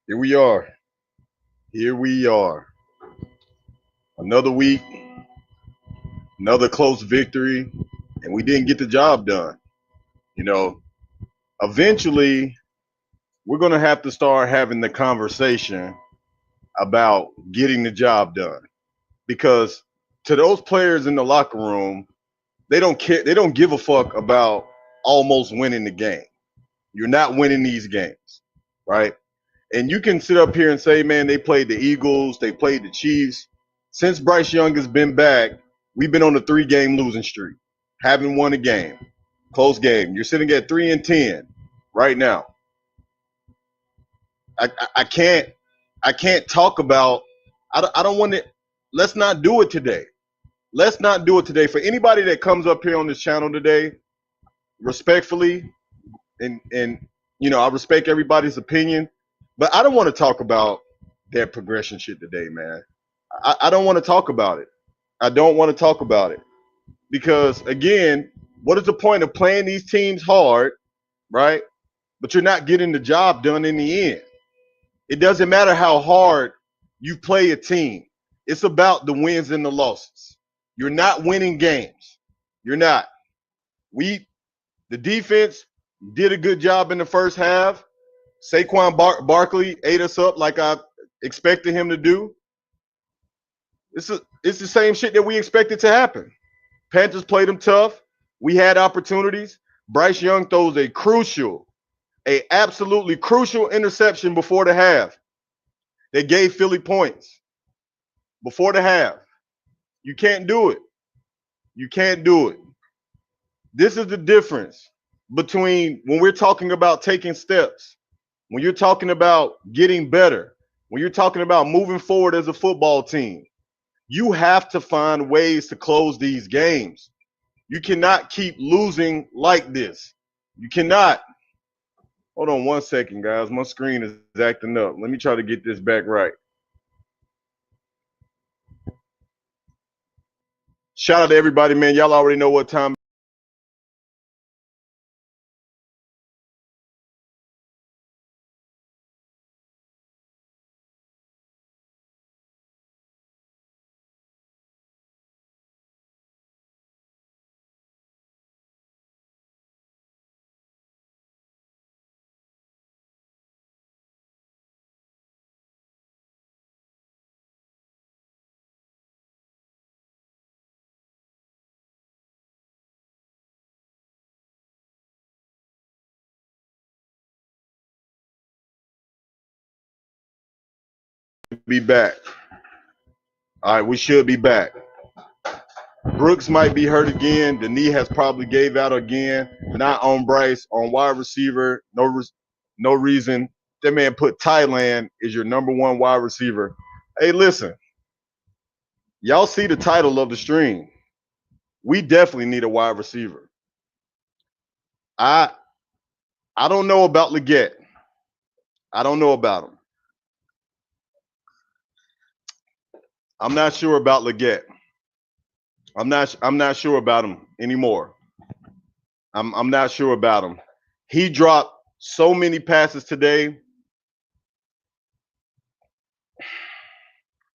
Here we are. Here we are. Another week, another close victory, and we didn't get the job done. You know, eventually, we're going to have to start having the conversation about getting the job done because to those players in the locker room, they don't care. They don't give a fuck about almost winning the game. You're not winning these games, right? And you can sit up here and say, man, they played the Eagles, they played the Chiefs. Since Bryce Young has been back, we've been on a 3-game losing streak. Haven't won a game. Close game. You're sitting at 3-10 right now. I can't talk about. I don't want to. Let's not do it today. Let's not do it today. For anybody that comes up here on this channel today, respectfully, and I respect everybody's opinion, but I don't want to talk about that progression shit today, man. I don't want to talk about it. I don't want to talk about it because again, what is the point of playing these teams hard, right? But you're not getting the job done in the end. It doesn't matter how hard you play a team. It's about the wins and the losses. You're not winning games. You're not. The defense did a good job in the first half. Saquon Barkley ate us up like I expected him to do. It's the same shit that we expected to happen. Panthers played them tough. We had opportunities. Bryce Young throws a absolutely crucial interception before the half. They gave Philly points before the half. You can't do it. You can't do it. This is the difference between when we're talking about taking steps, when you're talking about getting better, when you're talking about moving forward as a football team. You have to find ways to close these games. You cannot keep losing like this. You cannot. Hold on one second, guys. My screen is acting up. Let me try to get this back right. Shout out to everybody, man. Y'all already know what time. Be back. All right, we should be back. Brooks might be hurt again. The knee has probably gave out again. Not on Bryce, on wide receiver. No reason. That man put Thailand is your number one wide receiver. Hey, listen, y'all see the title of the stream. We definitely need a wide receiver. I I don't know about Leggett. I don't know about him. I'm not sure about Leggett. I'm not sure about him anymore. I'm not sure about him. He dropped so many passes today.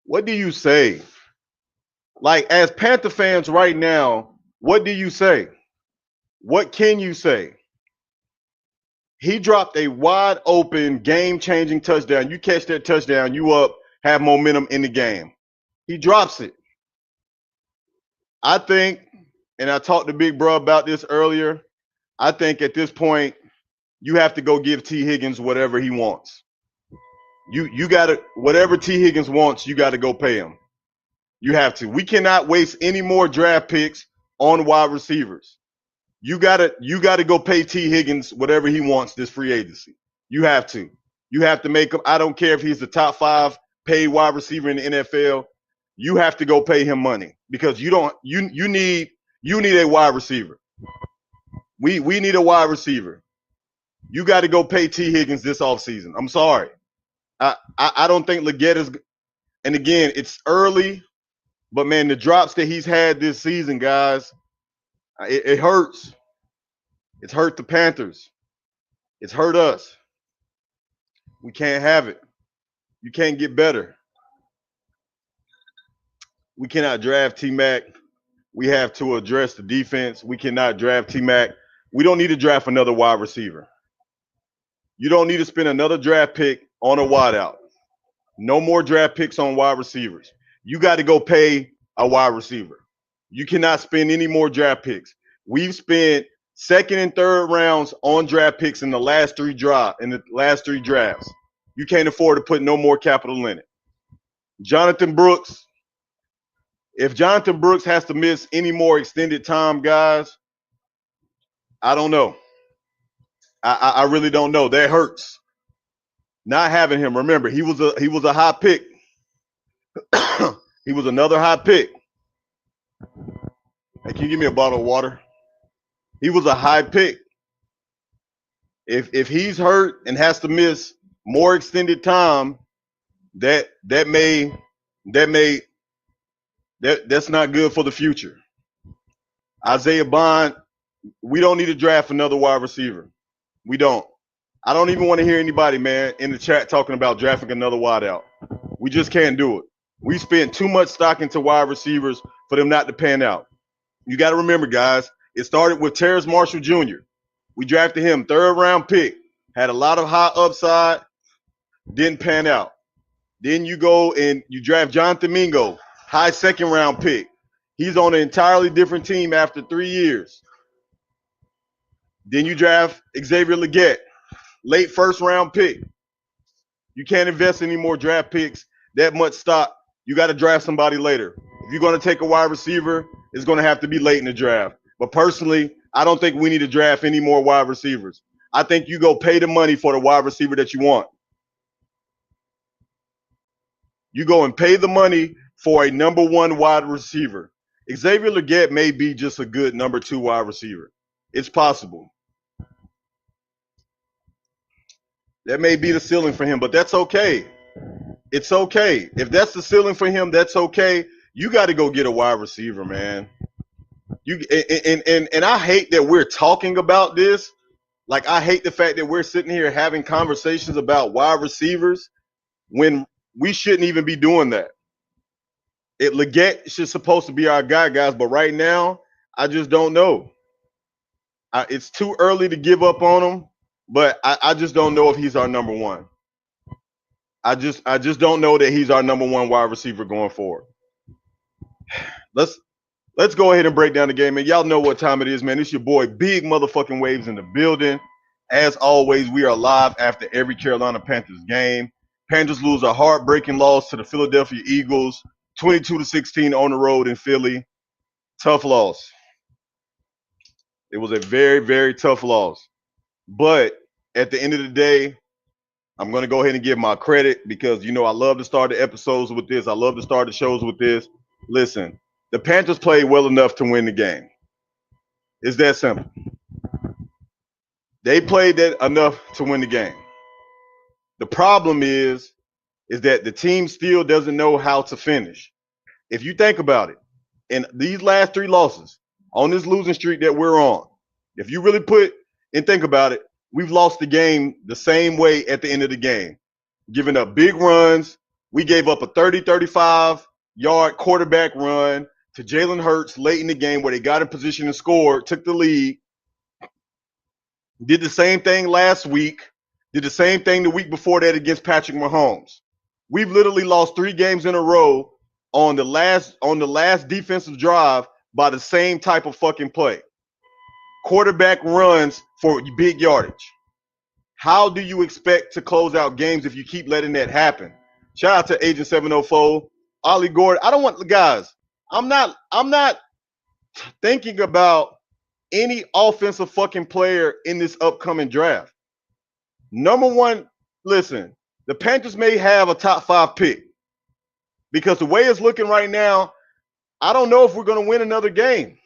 What do you say? Like as Panther fans right now, what do you say? What can you say? He dropped a wide open, game-changing touchdown. You catch that touchdown, you up, have momentum in the game. He drops it. I think, and I talked to Big Bro about this earlier. I think at this point, you have to go give T. Higgins whatever he wants. You gotta whatever T. Higgins wants, you gotta go pay him. You have to. We cannot waste any more draft picks on wide receivers. You gotta go pay T. Higgins whatever he wants this free agency. You have to. You have to make him. I don't care if he's the top 5 paid wide receiver in the NFL. You have to go pay him money because you don't. You need a wide receiver. We need a wide receiver. You got to go pay T. Higgins this offseason. I'm sorry. I don't think Leggett is. And again, it's early, but man, the drops that he's had this season, guys, it hurts. It's hurt the Panthers. It's hurt us. We can't have it. You can't get better. We cannot draft T Mac. We have to address the defense. We cannot draft T Mac. We don't need to draft another wide receiver. You don't need to spend another draft pick on a wideout. No more draft picks on wide receivers. You got to go pay a wide receiver. You cannot spend any more draft picks. We've spent second and third rounds on draft picks in the last three drafts. You can't afford to put no more capital in it. Jonathan Brooks, if Jonathan Brooks has to miss any more extended time, guys, I don't know. I really don't know. That hurts. Not having him. Remember, he was a high pick. He was another high pick. Hey, can you give me a bottle of water? He was a high pick. If he's hurt and has to miss more extended time, that may that's not good for the future. Isaiah Bond, we don't need to draft another wide receiver. We don't. I don't even want to hear anybody, man, in the chat talking about drafting another wideout. We just can't do it. We spent too much stock into wide receivers for them not to pan out. You got to remember, guys, it started with Terrace Marshall Jr. We drafted him, third round pick, had a lot of high upside, didn't pan out. Then you go and you draft Jonathan Mingo, high second round pick. He's on an entirely different team after 3 years. Then you draft Xavier Legette, late first round pick. You can't invest any more draft picks, that much stock. You got to draft somebody later. If you're going to take a wide receiver, it's going to have to be late in the draft. But personally, I don't think we need to draft any more wide receivers. I think you go pay the money for the wide receiver that you want. You go and pay the money for a number one wide receiver. Xavier Legette may be just a good number two wide receiver. It's possible. That may be the ceiling for him, but that's okay. It's okay. If that's the ceiling for him, that's okay. You got to go get a wide receiver, man. You and I hate that we're talking about this. Like, I hate the fact that we're sitting here having conversations about wide receivers when we shouldn't even be doing that. Legette should supposed to be our guy, guys, but right now, I just don't know. It's too early to give up on him, but I just don't know if he's our number one. I just don't know that he's our number one wide receiver going forward. Let's go ahead and break down the game, man. Y'all know what time it is, man. It's your boy, Big Motherfucking Waves in the building. As always, we are live after every Carolina Panthers game. Panthers lose a heartbreaking loss to the Philadelphia Eagles, 22-16 on the road in Philly. Tough loss. It was a very, very tough loss. But at the end of the day, I'm going to go ahead and give my credit because, I love to start the episodes with this. I love to start the shows with this. Listen, the Panthers played well enough to win the game. It's that simple. They played that enough to win the game. The problem is that the team still doesn't know how to finish. If you think about it, in these last three losses, on this losing streak that we're on, if you really put and think about it, we've lost the game the same way at the end of the game. Giving up big runs. We gave up a 35-yard quarterback run to Jalen Hurts late in the game where they got in position and scored, took the lead. Did the same thing last week. Did the same thing the week before that against Patrick Mahomes. We've literally lost 3 games in a row on the last defensive drive by the same type of fucking play. Quarterback runs for big yardage. How do you expect to close out games if you keep letting that happen? Shout out to Agent 704, Ollie Gordon. I don't want guys. I'm not thinking about any offensive fucking player in this upcoming draft. Number one, listen, the Panthers may have a top 5 pick because the way it's looking right now, I don't know if we're going to win another game.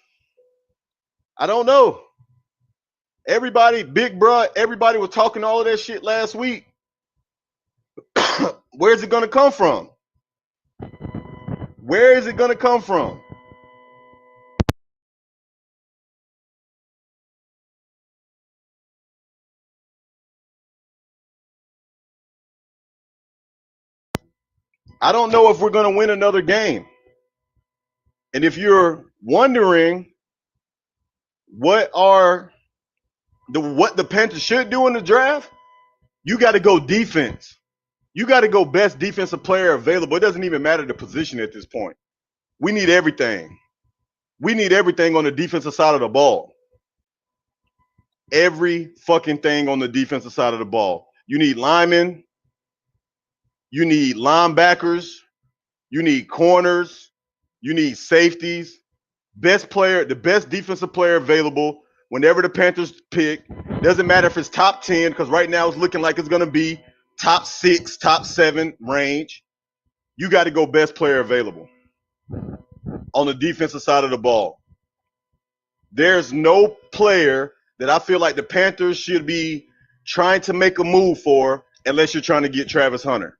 I don't know. Everybody, big bruh, everybody was talking all of that shit last week. Where's it going to come from? Where is it going to come from? I don't know if we're going to win another game. And if you're wondering what the Panthers should do in the draft, you got to go defense. You got to go best defensive player available. It doesn't even matter the position at this point. We need everything. We need everything on the defensive side of the ball. Every fucking thing on the defensive side of the ball. You need linemen. You need linebackers. You need corners. You need safeties. Best player, the best defensive player available whenever the Panthers pick. Doesn't matter if it's top 10, because right now it's looking like it's going to be top 6, top 7 range. You got to go best player available on the defensive side of the ball. There's no player that I feel like the Panthers should be trying to make a move for unless you're trying to get Travis Hunter.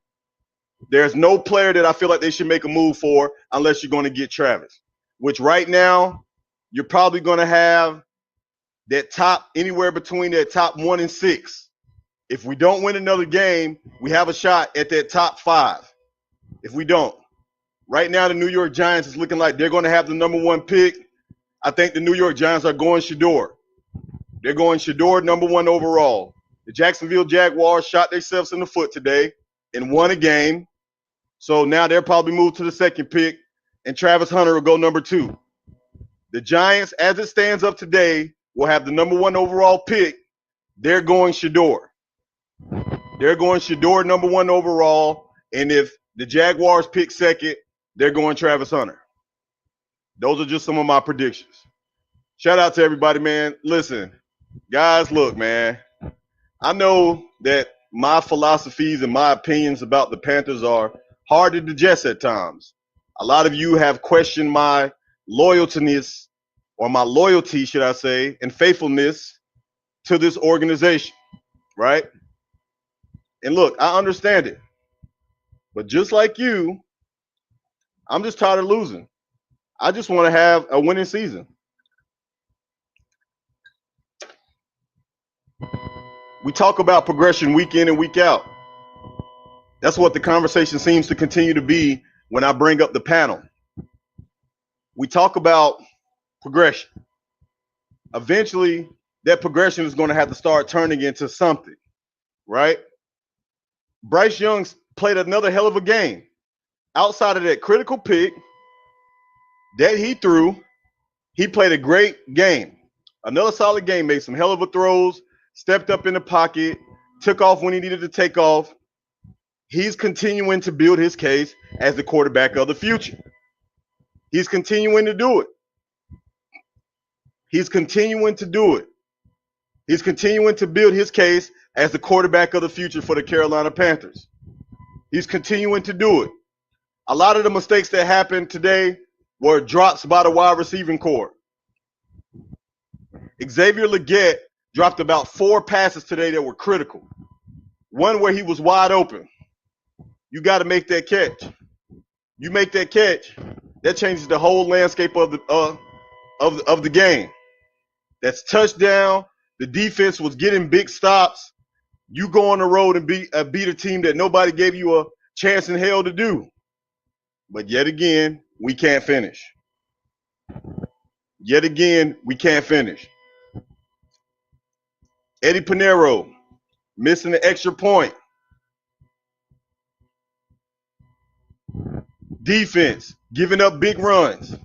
There's no player that I feel like they should make a move for unless you're going to get Travis, which right now you're probably going to have that top, anywhere between that top 1 and 6. If we don't win another game, we have a shot at that top 5. If we don't. Right now, the New York Giants is looking like they're going to have the number 1 pick. I think the New York Giants are going Shador. They're going Shador number 1 overall. The Jacksonville Jaguars shot themselves in the foot today and won a game. So now they'll probably move to the 2nd pick, and Travis Hunter will go number 2. The Giants, as it stands up today, will have the number 1 overall pick. They're going Shador. They're going Shador number 1 overall. And if the Jaguars pick 2nd, they're going Travis Hunter. Those are just some of my predictions. Shout out to everybody, man. Listen, guys, look, man. I know that my philosophies and my opinions about the Panthers are hard to digest at times. A lot of you have questioned my loyaltiness, or my loyalty, should I say, and faithfulness to this organization, right? And look, I understand it. But just like you, I'm just tired of losing. I just want to have a winning season. We talk about progression week in and week out. That's what the conversation seems to continue to be when I bring up the panel. We talk about progression. Eventually, that progression is going to have to start turning into something, right? Bryce Young played another hell of a game. Outside of that critical pick that he threw, he played a great game. Another solid game, made some hell of a throws, stepped up in the pocket, took off when he needed to take off. He's continuing to build his case as the quarterback of the future. He's continuing to do it. He's continuing to do it. He's continuing to build his case as the quarterback of the future for the Carolina Panthers. He's continuing to do it. A lot of the mistakes that happened today were drops by the wide receiving core. Xavier Legette dropped about 4 passes today that were critical. One where he was wide open. You got to make that catch. You make that catch, that changes the whole landscape of the game. That's touchdown. The defense was getting big stops. You go on the road and beat a team that nobody gave you a chance in hell to do. But yet again, we can't finish. Yet again, we can't finish. Eddie Pinheiro missing the extra point. Defense giving up big runs.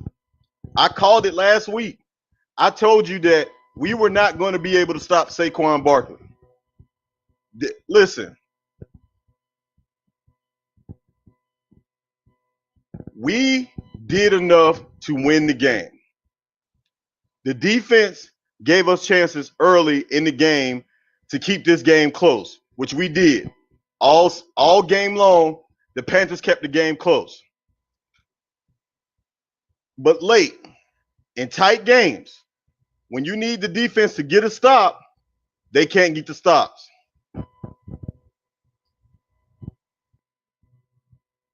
I called it last week. I told you that we were not going to be able to stop Saquon Barkley. Listen, we did enough to win the game. The defense gave us chances early in the game to keep this game close, which we did. All game long, the Panthers kept the game close. But late, in tight games, when you need the defense to get a stop, they can't get the stops.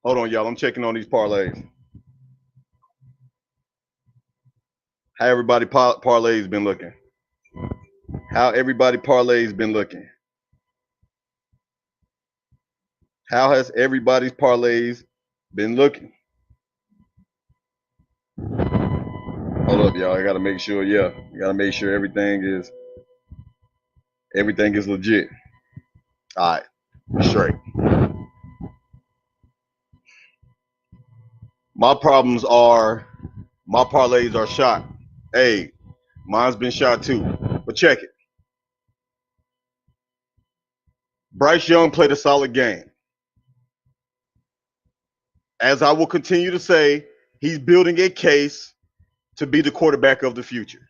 Hold on, y'all. I'm checking on these parlays. How everybody parlays been looking? How everybody parlays been looking? How has everybody's parlays Been looking. Hold up, y'all. I gotta make sure. Yeah, I gotta make sure everything is legit. All right, straight. My parlays are shot. Hey, mine's been shot too. But check it. Bryce Young played a solid game. As I will continue to say, he's building a case to be the quarterback of the future.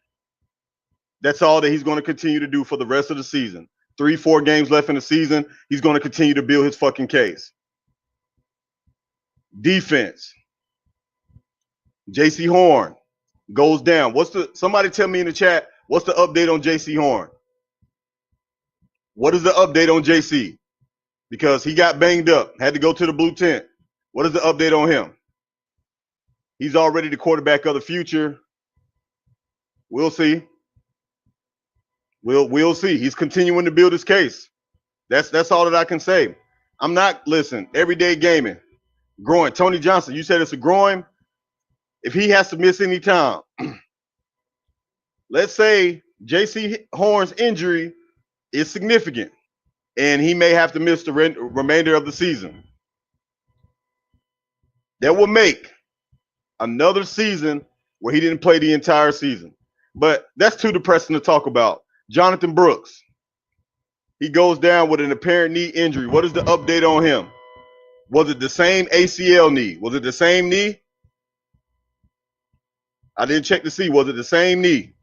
That's all that he's going to continue to do for the rest of the season. 3-4 games left in the season. He's going to continue to build his fucking case. Defense. JC Horn goes down. Somebody tell me in the chat, what's the update on JC Horn? What is the update on JC? Because he got banged up, had to go to the blue tent. What is the update on him? He's already the quarterback of the future. We'll see. We'll see. He's continuing to build his case. That's all that I can say. I'm not everyday gaming. Groin. Tony Johnson, you said it's a groin. If he has to miss any time, let's say JC Horn's injury is significant and he may have to miss the remainder of the season. That will make another season where he didn't play the entire season. But that's too depressing to talk about. Jonathan Brooks, he goes down with an apparent knee injury. What is the update on him? Was it the same ACL knee? Was it the same knee? I didn't check to see. Was it the same knee?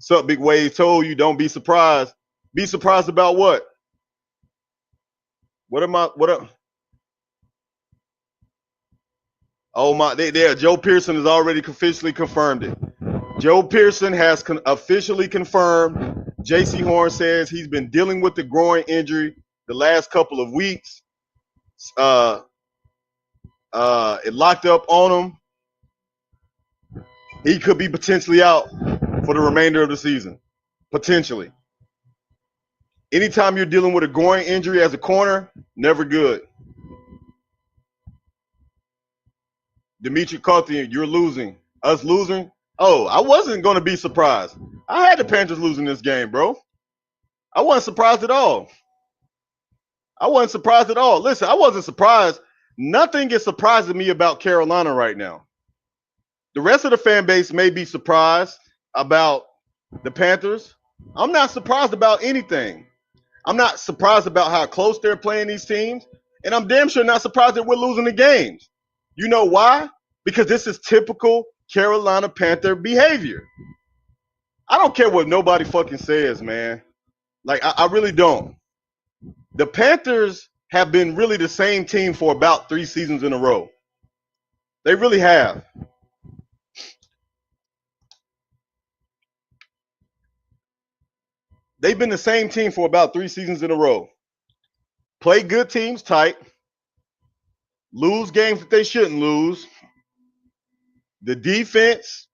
Sup, Big Wave told you don't be surprised. Be surprised about what? Oh my, there. Joe Pearson has already officially confirmed it. Joe Pearson has officially confirmed. JC Horn says he's been dealing with the groin injury the last couple of weeks. It locked up on him. He could be potentially out for the remainder of the season. Potentially. Anytime you're dealing with a groin injury as a corner, never good. Dimitri Carthian, you're losing. Us losing? Oh, I wasn't going to be surprised. I had the Panthers losing this game, bro. I wasn't surprised at all. Listen, I wasn't surprised. Nothing is surprising me about Carolina right now. The rest of the fan base may be surprised about the Panthers. I'm not surprised about anything. I'm not surprised about how close they're playing these teams. And I'm damn sure not surprised that we're losing the games. You know why? Because this is typical Carolina Panther behavior. I don't care what nobody fucking says, man. Like, I really don't. The Panthers have been really the same team for about 3 seasons in a row. They really have. They've been the same team for about 3 seasons in a row. Play good teams tight. Lose games that they shouldn't lose. The defense,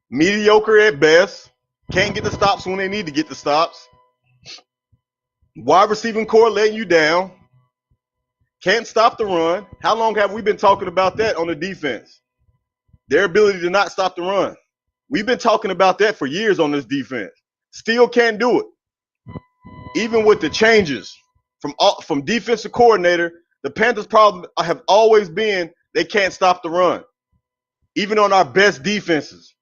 mediocre at best. Can't get the stops when they need to get the stops. Wide receiving core letting you down. Can't stop the run. How long have we been talking about that on the defense? Their ability to not stop the run. We've been talking about that for years on this defense. Still can't do it. Even with the changes from defensive coordinator, the Panthers' problem have always been they can't stop the run. Even on our best defenses.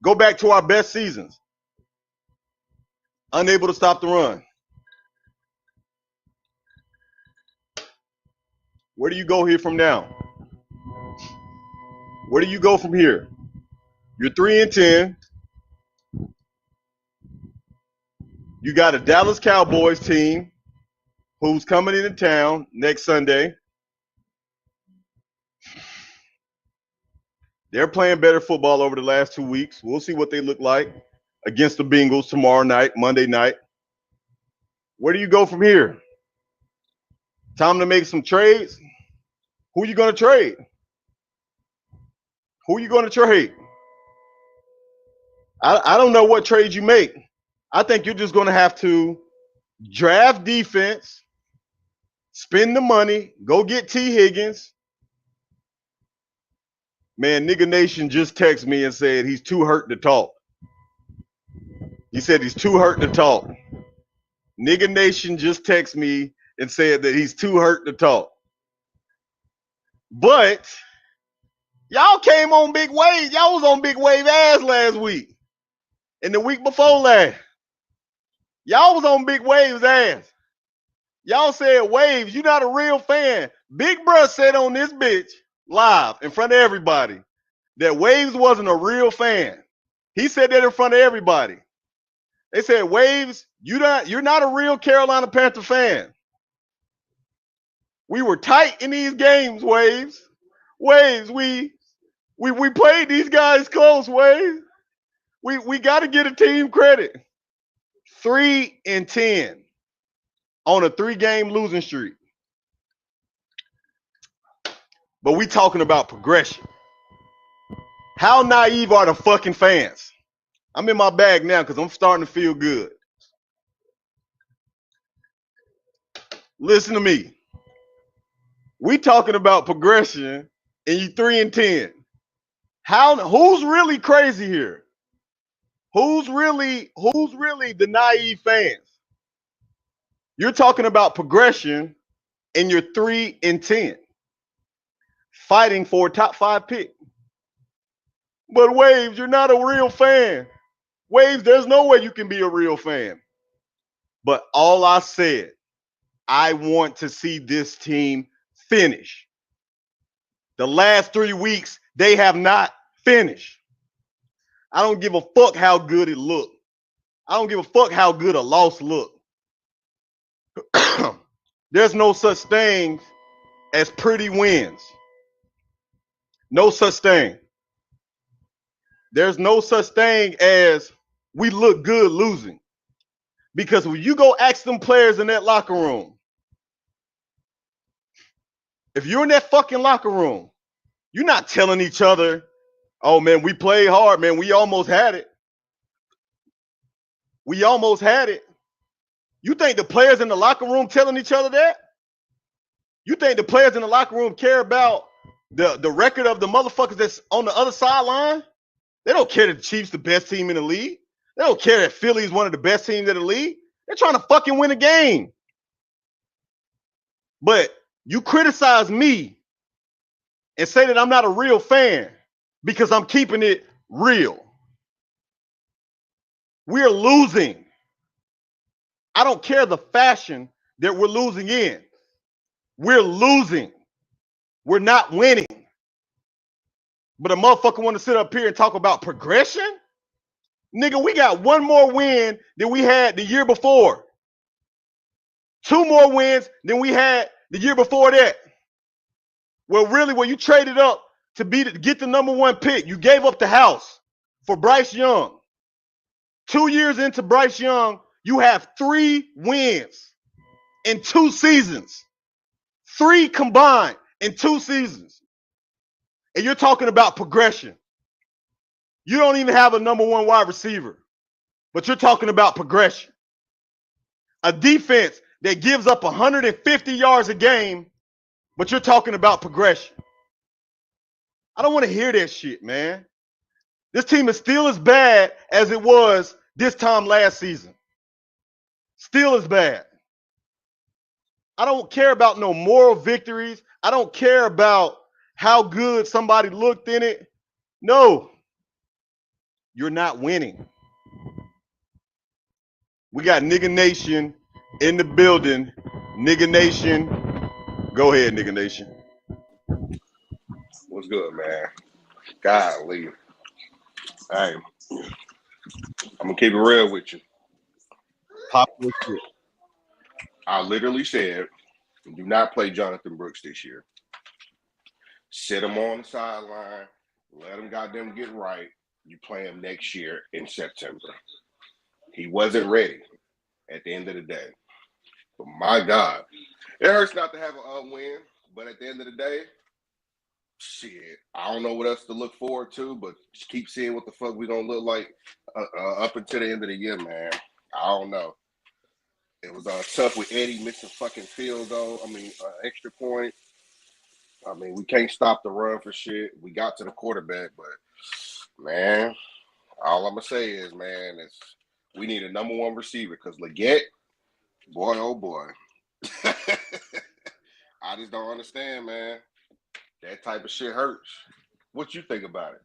Go back to our best seasons. Unable to stop the run. Where do you go here from now? Where do you go from here? You're 3-10. You got a Dallas Cowboys team who's coming into town next Sunday. They're playing better football over the last 2 weeks. We'll see what they look like against the Bengals tomorrow night, Monday night. Where do you go from here? Time to make some trades? Who are you going to trade? I don't know what trade you make. I think you're just going to have to draft defense, spend the money, go get T. Higgins, Man, Nigga Nation just texted me and said he's too hurt to talk. He said he's too hurt to talk. Nigga Nation just texted me and said that he's too hurt to talk. But y'all came on Big Wave. Y'all was on Big Wave ass last week. And the week before last. Y'all was on Big Wave's ass. Y'all said, Waves, you're not a real fan. Big Bruh said on this bitch live in front of everybody that Waves wasn't a real fan. He said that in front of everybody. They said, Waves, you're not a real Carolina Panther fan. We were tight in these games, Waves. Waves, we played these guys close, Waves. We got to get a team credit. 3-10 on a 3-game losing streak. But we talking about progression. How naive are the fucking fans? I'm in my bag now because I'm starting to feel good. Listen to me. We talking about progression and you 3-10. Who's really crazy here? Who's really the naive fans? You're talking about progression and you're 3-10. Fighting for a top 5 pick. But Waves, you're not a real fan. Waves, there's no way you can be a real fan. But all I said, I want to see this team finish. The last 3 weeks, they have not finished. I don't give a fuck how good it looked. I don't give a fuck how good a loss looked. There's no such thing as pretty wins. No such thing. There's no such thing as we look good losing. Because when you go ask them players in that locker room, if you're in that fucking locker room, you're not telling each other, oh man, we played hard, man. We almost had it. We almost had it. You think the players in the locker room telling each other that? You think the players in the locker room care about the record of the motherfuckers that's on the other sideline? They don't care that the Chiefs the best team in the league. They don't care that Philly's one of the best teams in the league. They're trying to fucking win a game. But you criticize me and say that I'm not a real fan because I'm keeping it real. We're losing. I don't care the fashion that we're losing in. We're losing. We're not winning. But a motherfucker want to sit up here and talk about progression? Nigga, we got one more win than we had the year before. 2 more wins than we had the year before that. Well, really, when you traded up to get the number 1 pick, you gave up the house for Bryce Young. 2 years into Bryce Young, you have 3 wins in 2 seasons. 3 combined in 2 seasons. And you're talking about progression. You don't even have a number 1 wide receiver, but you're talking about progression. A defense that gives up 150 yards a game, but you're talking about progression. I don't want to hear that shit, man. This team is still as bad as it was this time last season. Still as bad. I don't care about no moral victories. I don't care about how good somebody looked in it. No. You're not winning. We got Nigga Nation in the building. Nigga Nation. Go ahead, Nigga Nation. What's good, man? Golly. Hey, I'm going to keep it real with you. Popular shit. I literally said, do not play Jonathan Brooks this year. Sit him on the sideline. Let him goddamn get right. You play him next year in September. He wasn't ready at the end of the day. But my God, it hurts not to have a win. But at the end of the day, shit, I don't know what else to look forward to, but just keep seeing what the fuck we gonna look like up until the end of the year, man. I don't know. It was tough with Eddie missing fucking field goal. Extra point. I mean, we can't stop the run for shit. We got to the quarterback, but man, all I'm gonna say is, man, is we need a number one receiver because Leggett, boy, oh boy, I just don't understand, man. That type of shit hurts. What you think about it?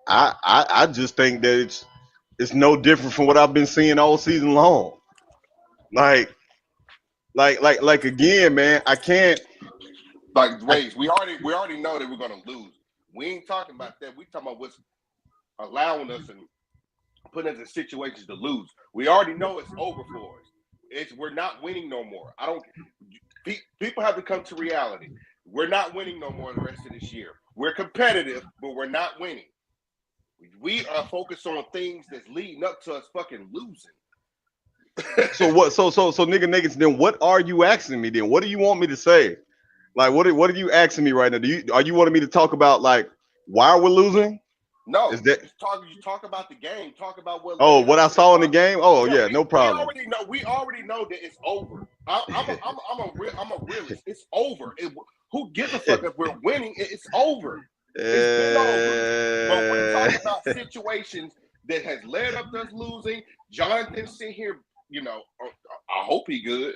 I I just think that it's no different from what I've been seeing all season long. Like like again, man. I can't. Like, I, Waves, we already know that we're gonna lose. We ain't talking about that. We talking about what's allowing us and putting us in situations to lose. We already know it's over for us. We're not winning no more. I don't. People have to come to reality. We're not winning no more the rest of this year. We're competitive, but we're not winning. We are focused on things that's leading up to us fucking losing. so what? So nigga niggas. Then what are you asking me? Then what do you want me to say? Like what are you asking me right now? Are you wanting me to talk about like why we're losing? No, Is that you talk about the game. Talk about what oh led what up I to this. saw in the game? Oh Yeah, yeah, no we problem. already know. We already know that it's over. I'm a realist. It's over. Who gives a fuck if we're winning? It's over. It's been over. But we're talking about situations that has led up to us losing. Jonathan sitting here, I hope he good.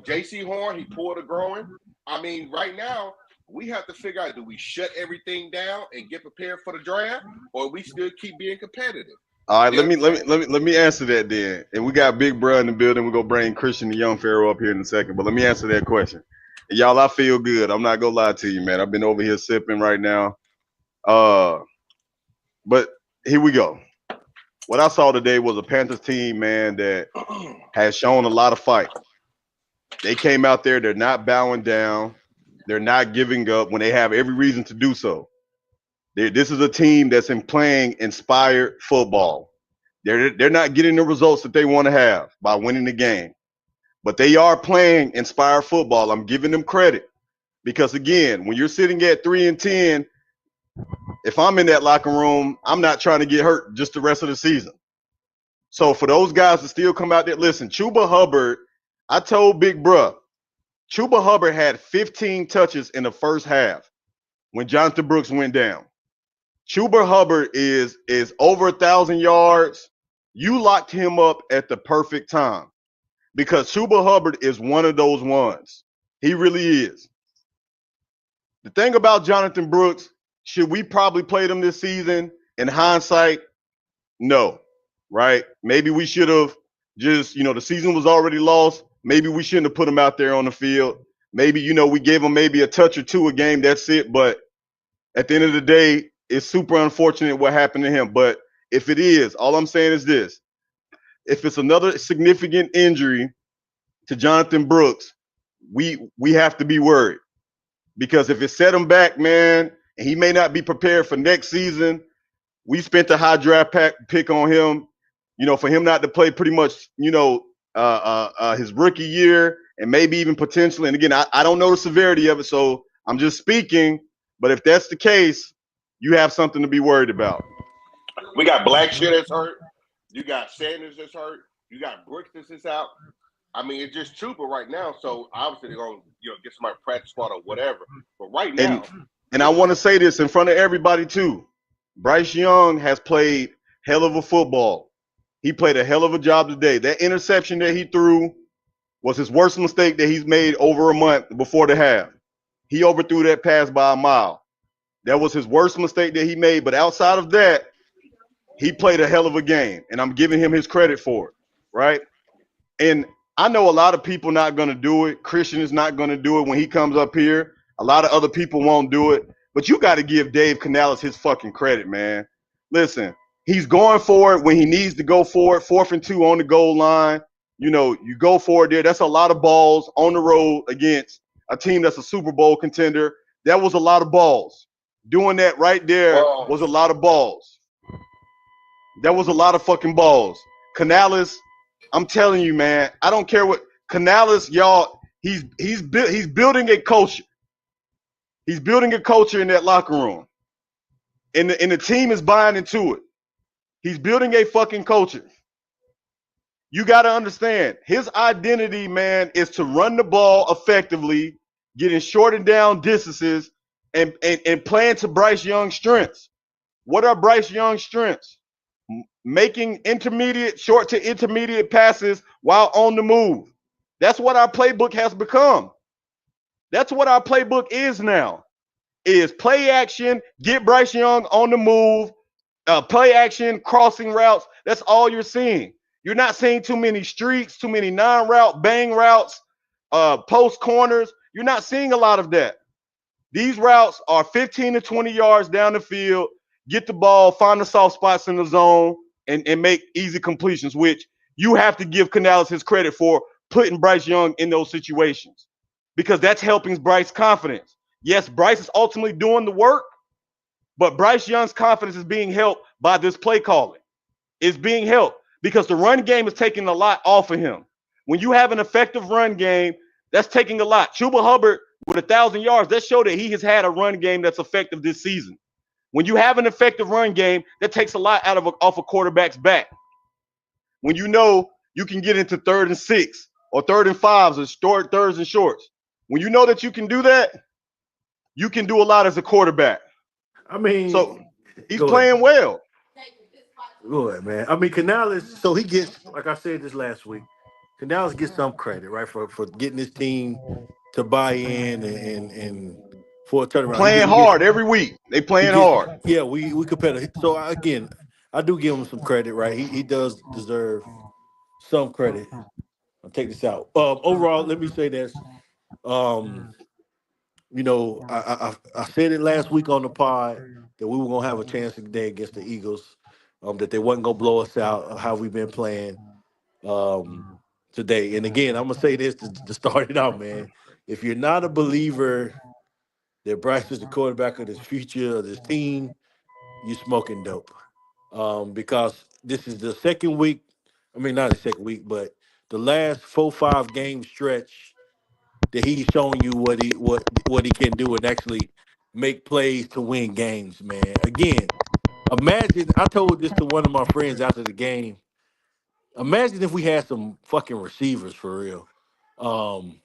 J.C. Horn, he pulled a growing. I mean, right now, we have to figure out, do we shut everything down and get prepared for the draft, or we still keep being competitive? All right, You understand? let me answer that then. And we got Big Bro in the building. We're gonna bring Christian the Young Pharaoh up here in a second. But let me answer that question. And y'all, I feel good. I'm not gonna lie to you, man. I've been over here sipping right now. Uh, but here we go. What I saw today was a Panthers team, man, that has shown a lot of fight. They came out there, they're not bowing down, they're not giving up when they have every reason to do so. This is a team that's in playing inspired football. They're not getting the results that they want to have by winning the game, but they are playing inspired football. I'm giving them credit because again, when you're sitting at 3-10, if I'm in that locker room, I'm not trying to get hurt just the rest of the season. So for those guys to still come out there, listen, Chuba Hubbard, I told Big Bruh, Chuba Hubbard had 15 touches in the first half when Jonathan Brooks went down. Chuba Hubbard is over 1,000 yards. You locked him up at the perfect time because Chuba Hubbard is one of those ones. He really is. The thing about Jonathan Brooks, should we probably play him this season? In hindsight, no. Right? Maybe we should have just, the season was already lost. Maybe we shouldn't have put him out there on the field. Maybe, we gave him maybe a touch or two a game. That's it. But at the end of the day, it's super unfortunate what happened to him. But if it is, all I'm saying is this. If it's another significant injury to Jonathan Brooks, we have to be worried. Because if it set him back, man, and he may not be prepared for next season, we spent a high draft pick on him, for him not to play pretty much, his rookie year and maybe even potentially. And again, I don't know the severity of it, so I'm just speaking. But if that's the case, you have something to be worried about. We got Blackshear that's hurt. You got Sanders that's hurt. You got Brooks that's out. I mean, it's just Chuba right now. So obviously they're going to get somebody practice squad or whatever. But right And now, and I want to say this in front of everybody too. Bryce Young has played hell of a football. He played a hell of a job today. That interception that he threw was his worst mistake that he's made over a month before the half. He overthrew that pass by a mile. That was his worst mistake that he made. But outside of that, he played a hell of a game, and I'm giving him his credit for it, right? And I know a lot of people not going to do it. Christian is not going to do it when he comes up here. A lot of other people won't do it. But you got to give Dave Canales his fucking credit, man. Listen, he's going for it when he needs to go for it. 4th and 2 on the goal line. You go for it there. That's a lot of balls on the road against a team that's a Super Bowl contender. That was a lot of balls. Doing that right there well, was a lot of balls. That was a lot of fucking balls. Canales, I'm telling you, man, I don't care what Canales, y'all, he's building a culture. He's building a culture in that locker room. And the team is buying into it. He's building a fucking culture. You got to understand his identity, man, is to run the ball effectively, getting short and down distances, and playing to Bryce Young's strengths. What are Bryce Young's strengths? Making short to intermediate passes while on the move. That's what our playbook has become. That's what our playbook is now. Is play action, get Bryce Young on the move, play action, crossing routes. That's all you're seeing. You're not seeing too many streaks, too many non-route bang routes, post corners. You're not seeing a lot of that. These routes are 15 to 20 yards down the field, get the ball, find the soft spots in the zone, and make easy completions, which you have to give Canales his credit for putting Bryce Young in those situations because that's helping Bryce's confidence. Yes, Bryce is ultimately doing the work, but Bryce Young's confidence is being helped by this play calling. It's being helped because the run game is taking a lot off of him. When you have an effective run game, that's taking a lot. Chuba Hubbard with 1,000 yards, that showed that he has had a run game that's effective this season. When you have an effective run game, that takes a lot off a quarterback's back. When you know you can get into 3rd and 6 or 3rd and 5s or short thirds and shorts. When you know that you can do that, you can do a lot as a quarterback. I So mean, he's go ahead. playing well. Go ahead, man. I mean, Canales. So he gets, like I said this last week, Canales gets some credit, right, for getting his team to buy in and for a turnaround. Playing He gets hard every week. They he playing gets hard. yeah. We compare. So again, I do give him some credit, right? He does deserve some credit. I'll take this out. Overall, let me say this. Um, I said it last week on the pod that we were gonna have a chance today against the Eagles. That they wasn't gonna blow us out. How we've been playing um, today. And again, I'm gonna say this to start it out, man. If you're not a believer that Bryce is the quarterback of this future of this team, you smoking dope. Because this is the second week. I mean, not the second week, but the last 4-5 game stretch that he's showing you what he can do and actually make plays to win games, man. Again, imagine I told this to one of my friends after the game. Imagine if we had some fucking receivers for real. Um,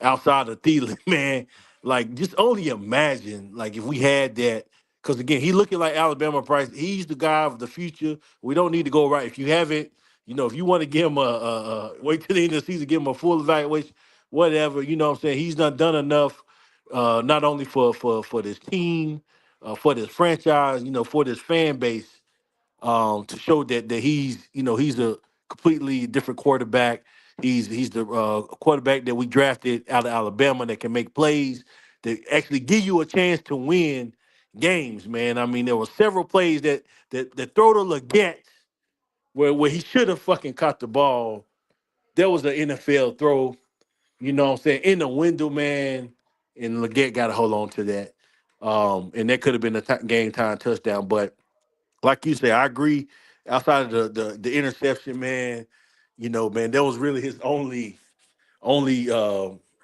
outside of Thielen, man. Like, just only imagine, like, if we had that. Because again, he looking like Alabama Price. He's the guy of the future. We don't need to go right. If you haven't, if you want to give him wait till the end of the season, give him a full evaluation, whatever. You know what I'm saying? He's done enough, not only for this team, for this franchise, for this fan base, to show that he's a completely different quarterback. He's the quarterback that we drafted out of Alabama that can make plays that actually give you a chance to win games, man. I mean, there were several plays that throw to Leggett where he should have fucking caught the ball. There was an NFL throw, what I'm saying, in the window, man, and Leggett got to hold on to that. And that could have been a game time touchdown, but like you say, I agree. Outside of the interception, man, man, that was really his only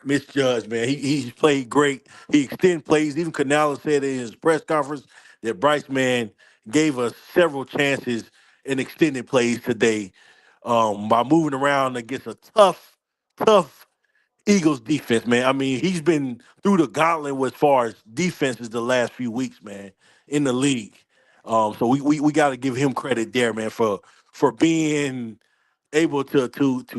misjudged, man. He's played great. He extended plays. Even Canales said in his press conference that Bryce, man, gave us several chances in extended plays today, by moving around against a tough Eagles defense, man. I mean, he's been through the gauntlet as far as defenses the last few weeks, man, in the league. So we got to give him credit there, man, for being able to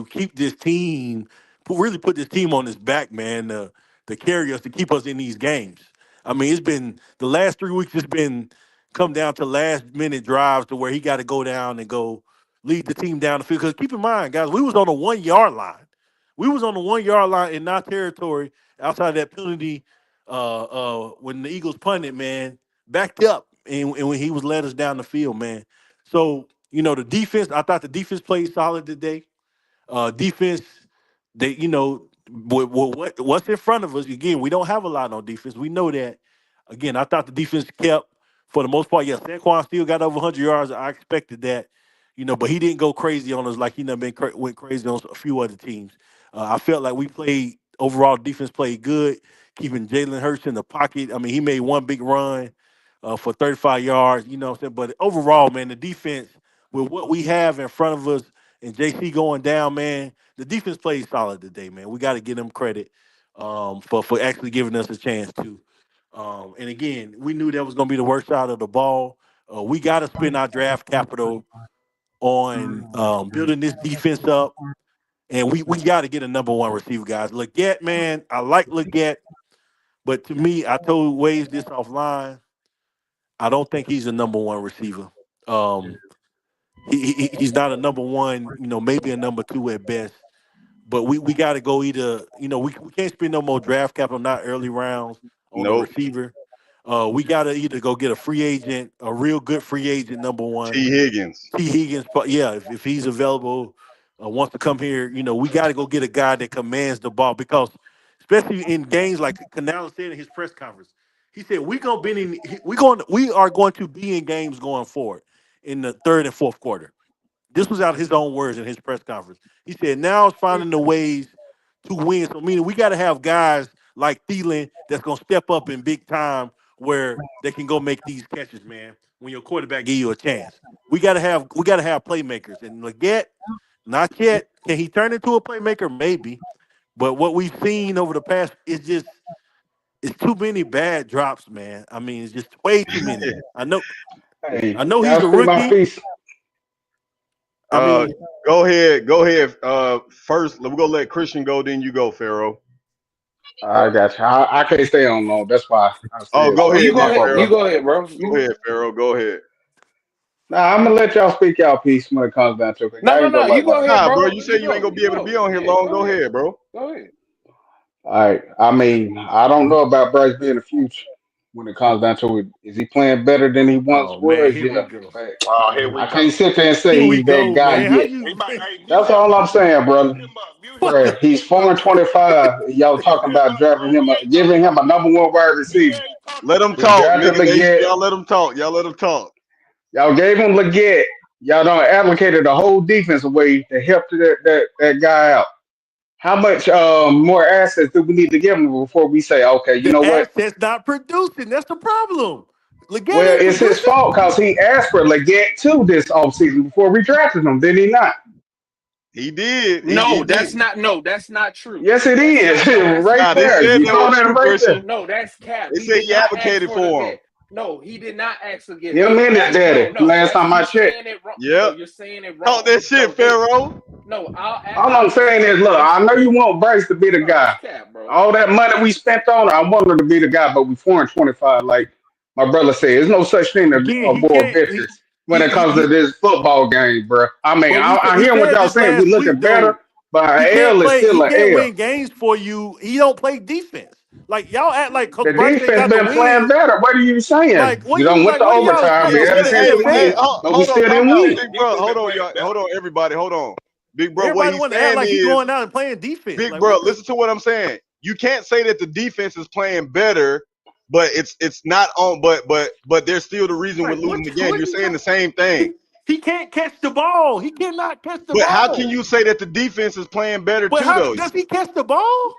keep this team, really put this team on his back, man, to carry us, to keep us in these games. I mean, it's been the last 3 weeks. It's been come down to last minute drives to where he got to go down and go lead the team down the field. Because keep in mind, guys, we was on the 1 yard line. We was on the 1 yard line in our territory outside that penalty when the Eagles punted, man, backed up and when he was led us down the field, man. So, the defense, I thought the defense played solid today. Defense, they, what's in front of us, again, we don't have a lot on defense. We know that. Again, I thought the defense kept, for the most part, yeah, Saquon still got over 100 yards. I expected that, but he didn't go crazy on us like he done went crazy on a few other teams. I felt like we played, overall, defense played good, keeping Jalen Hurts in the pocket. I mean, he made one big run for 35 yards, you know what I'm saying? But overall, man, the defense, with what we have in front of us and JC going down, man, the defense played solid today, man. We got to give them credit for actually giving us a chance to. And again, we knew that was going to be the worst side of the ball. We got to spend our draft capital on building this defense up, and we got to get a number one receiver, guys. Leggett, man, I like Leggett, but to me, I told Wavez this offline. I don't think he's a number one receiver. Um, he's not a number one, maybe a number two at best. But we got to go either, we can't spend no more draft capital, not early rounds on the Nope. receiver. We got to either go get a free agent, a real good free agent, number one. T. Higgins. T. Higgins, but yeah, if he's available, wants to come here, we got to go get a guy that commands the ball because, especially in games like Canal said in his press conference, he said we are going to be in games going forward in the third and fourth quarter. This was out of his own words in his press conference. He said now it's finding the ways to win. So meaning we got to have guys like Thielen that's gonna step up in big time where they can go make these catches, man. When your quarterback give you a chance, we gotta have playmakers. And Leggett, not yet. Can he turn into a playmaker? Maybe. But what we've seen over the past is just it's too many bad drops, man. I mean, it's just way too many. I know Hey, he's a y'all see my rookie. piece? I mean, Go ahead. First, we're gonna let Christian go, then you go, Pharaoh. I got you. I can't stay on long. That's why I Oh, said go Oh, ahead, you go then, ahead. Pharaoh. You go ahead, bro. Go ahead, Pharaoh. Go ahead. Nah, I'm gonna let y'all speak y'all piece when it comes down to it. No, Y'all no, ain't no. gonna You like go what I ahead, say. Nah, bro, bro. you said you ain't gonna be able to be on here Yeah, long. Go ahead, bro. Go ahead. All right. I mean, I don't know about Bryce being the future when it comes down to it. Is he playing better than he once oh man, was? here we Yeah. go. But Oh, here we I go. can't sit there and say Here we he's that go, guy man. How yet. you He about, hey, mute That's him. all I'm saying, brother. Mute him up. Mute him what up. the Bruh, he's Mute him up, 4 and bro. 25. Y'all Mute talking him about up, bro. drafting him, We ain't talking giving him a about number one wide we receiver. ain't talking Let him We about talk, drafted nigga. Leggett. Y'all let him talk. Y'all let him talk. Y'all gave him Leggett. Y'all don't allocated the whole defense away to help that guy out. How much more assets do we need to give him before we say, okay, you the know what? assets not producing. That's the problem. Leggett Well, ain't it's his producing. fault because he asked for Leggett too this offseason before we drafted him, did he not? He did. He No, did. that's not true. Yes, it That's is. not no, that's Right Nah, they cap. there. said You that saw was that true, right there. Christian. No, that's cap. They He said did he not ask advocated for the for get. him. No, he did not ask to get. You They minute, asked. No, daddy. no, Last that's time I you checked. saying it wrong. No, Yep. you're saying it Talk wrong. that No, shit, they. Pharaoh. No, All I'm I'll saying is, no. look, I Listen. know you want Bryce to be the No, guy. that's cap, bro. All that money we spent on, I want him to be the guy, but we 4 and 25. Like my brother said, there's no such thing as Again, a he more can't. bitches when it comes to He this football game, bro. I mean, but I he hear what said y'all this saying. We last week looking better, though. but He an can't L is play. still He an can't L. win games for you. He don't play defense. Like y'all act like because The Bryce ain't defense got the been playing wins. better. What are you saying? Like You don't went to what are y'all overtime. like? We You had saying a the chance to NFL? win, but we Hold on, still time didn't out, win. big bro. Defense Hold been on, playing y'all. better. Hold on, everybody. Hold on, big bro. What Everybody he's want to act saying like he is, going out and playing defense. big Like bro. what the? Listen to what I'm saying. You can't say that the defense is playing better, but it's not on. But there's still the reason we're Like losing what? the game. What You're are you saying the talking? same thing. He can't catch the ball. He cannot catch the But how can ball. you say that the defense is playing better But too, how though? does he catch the ball?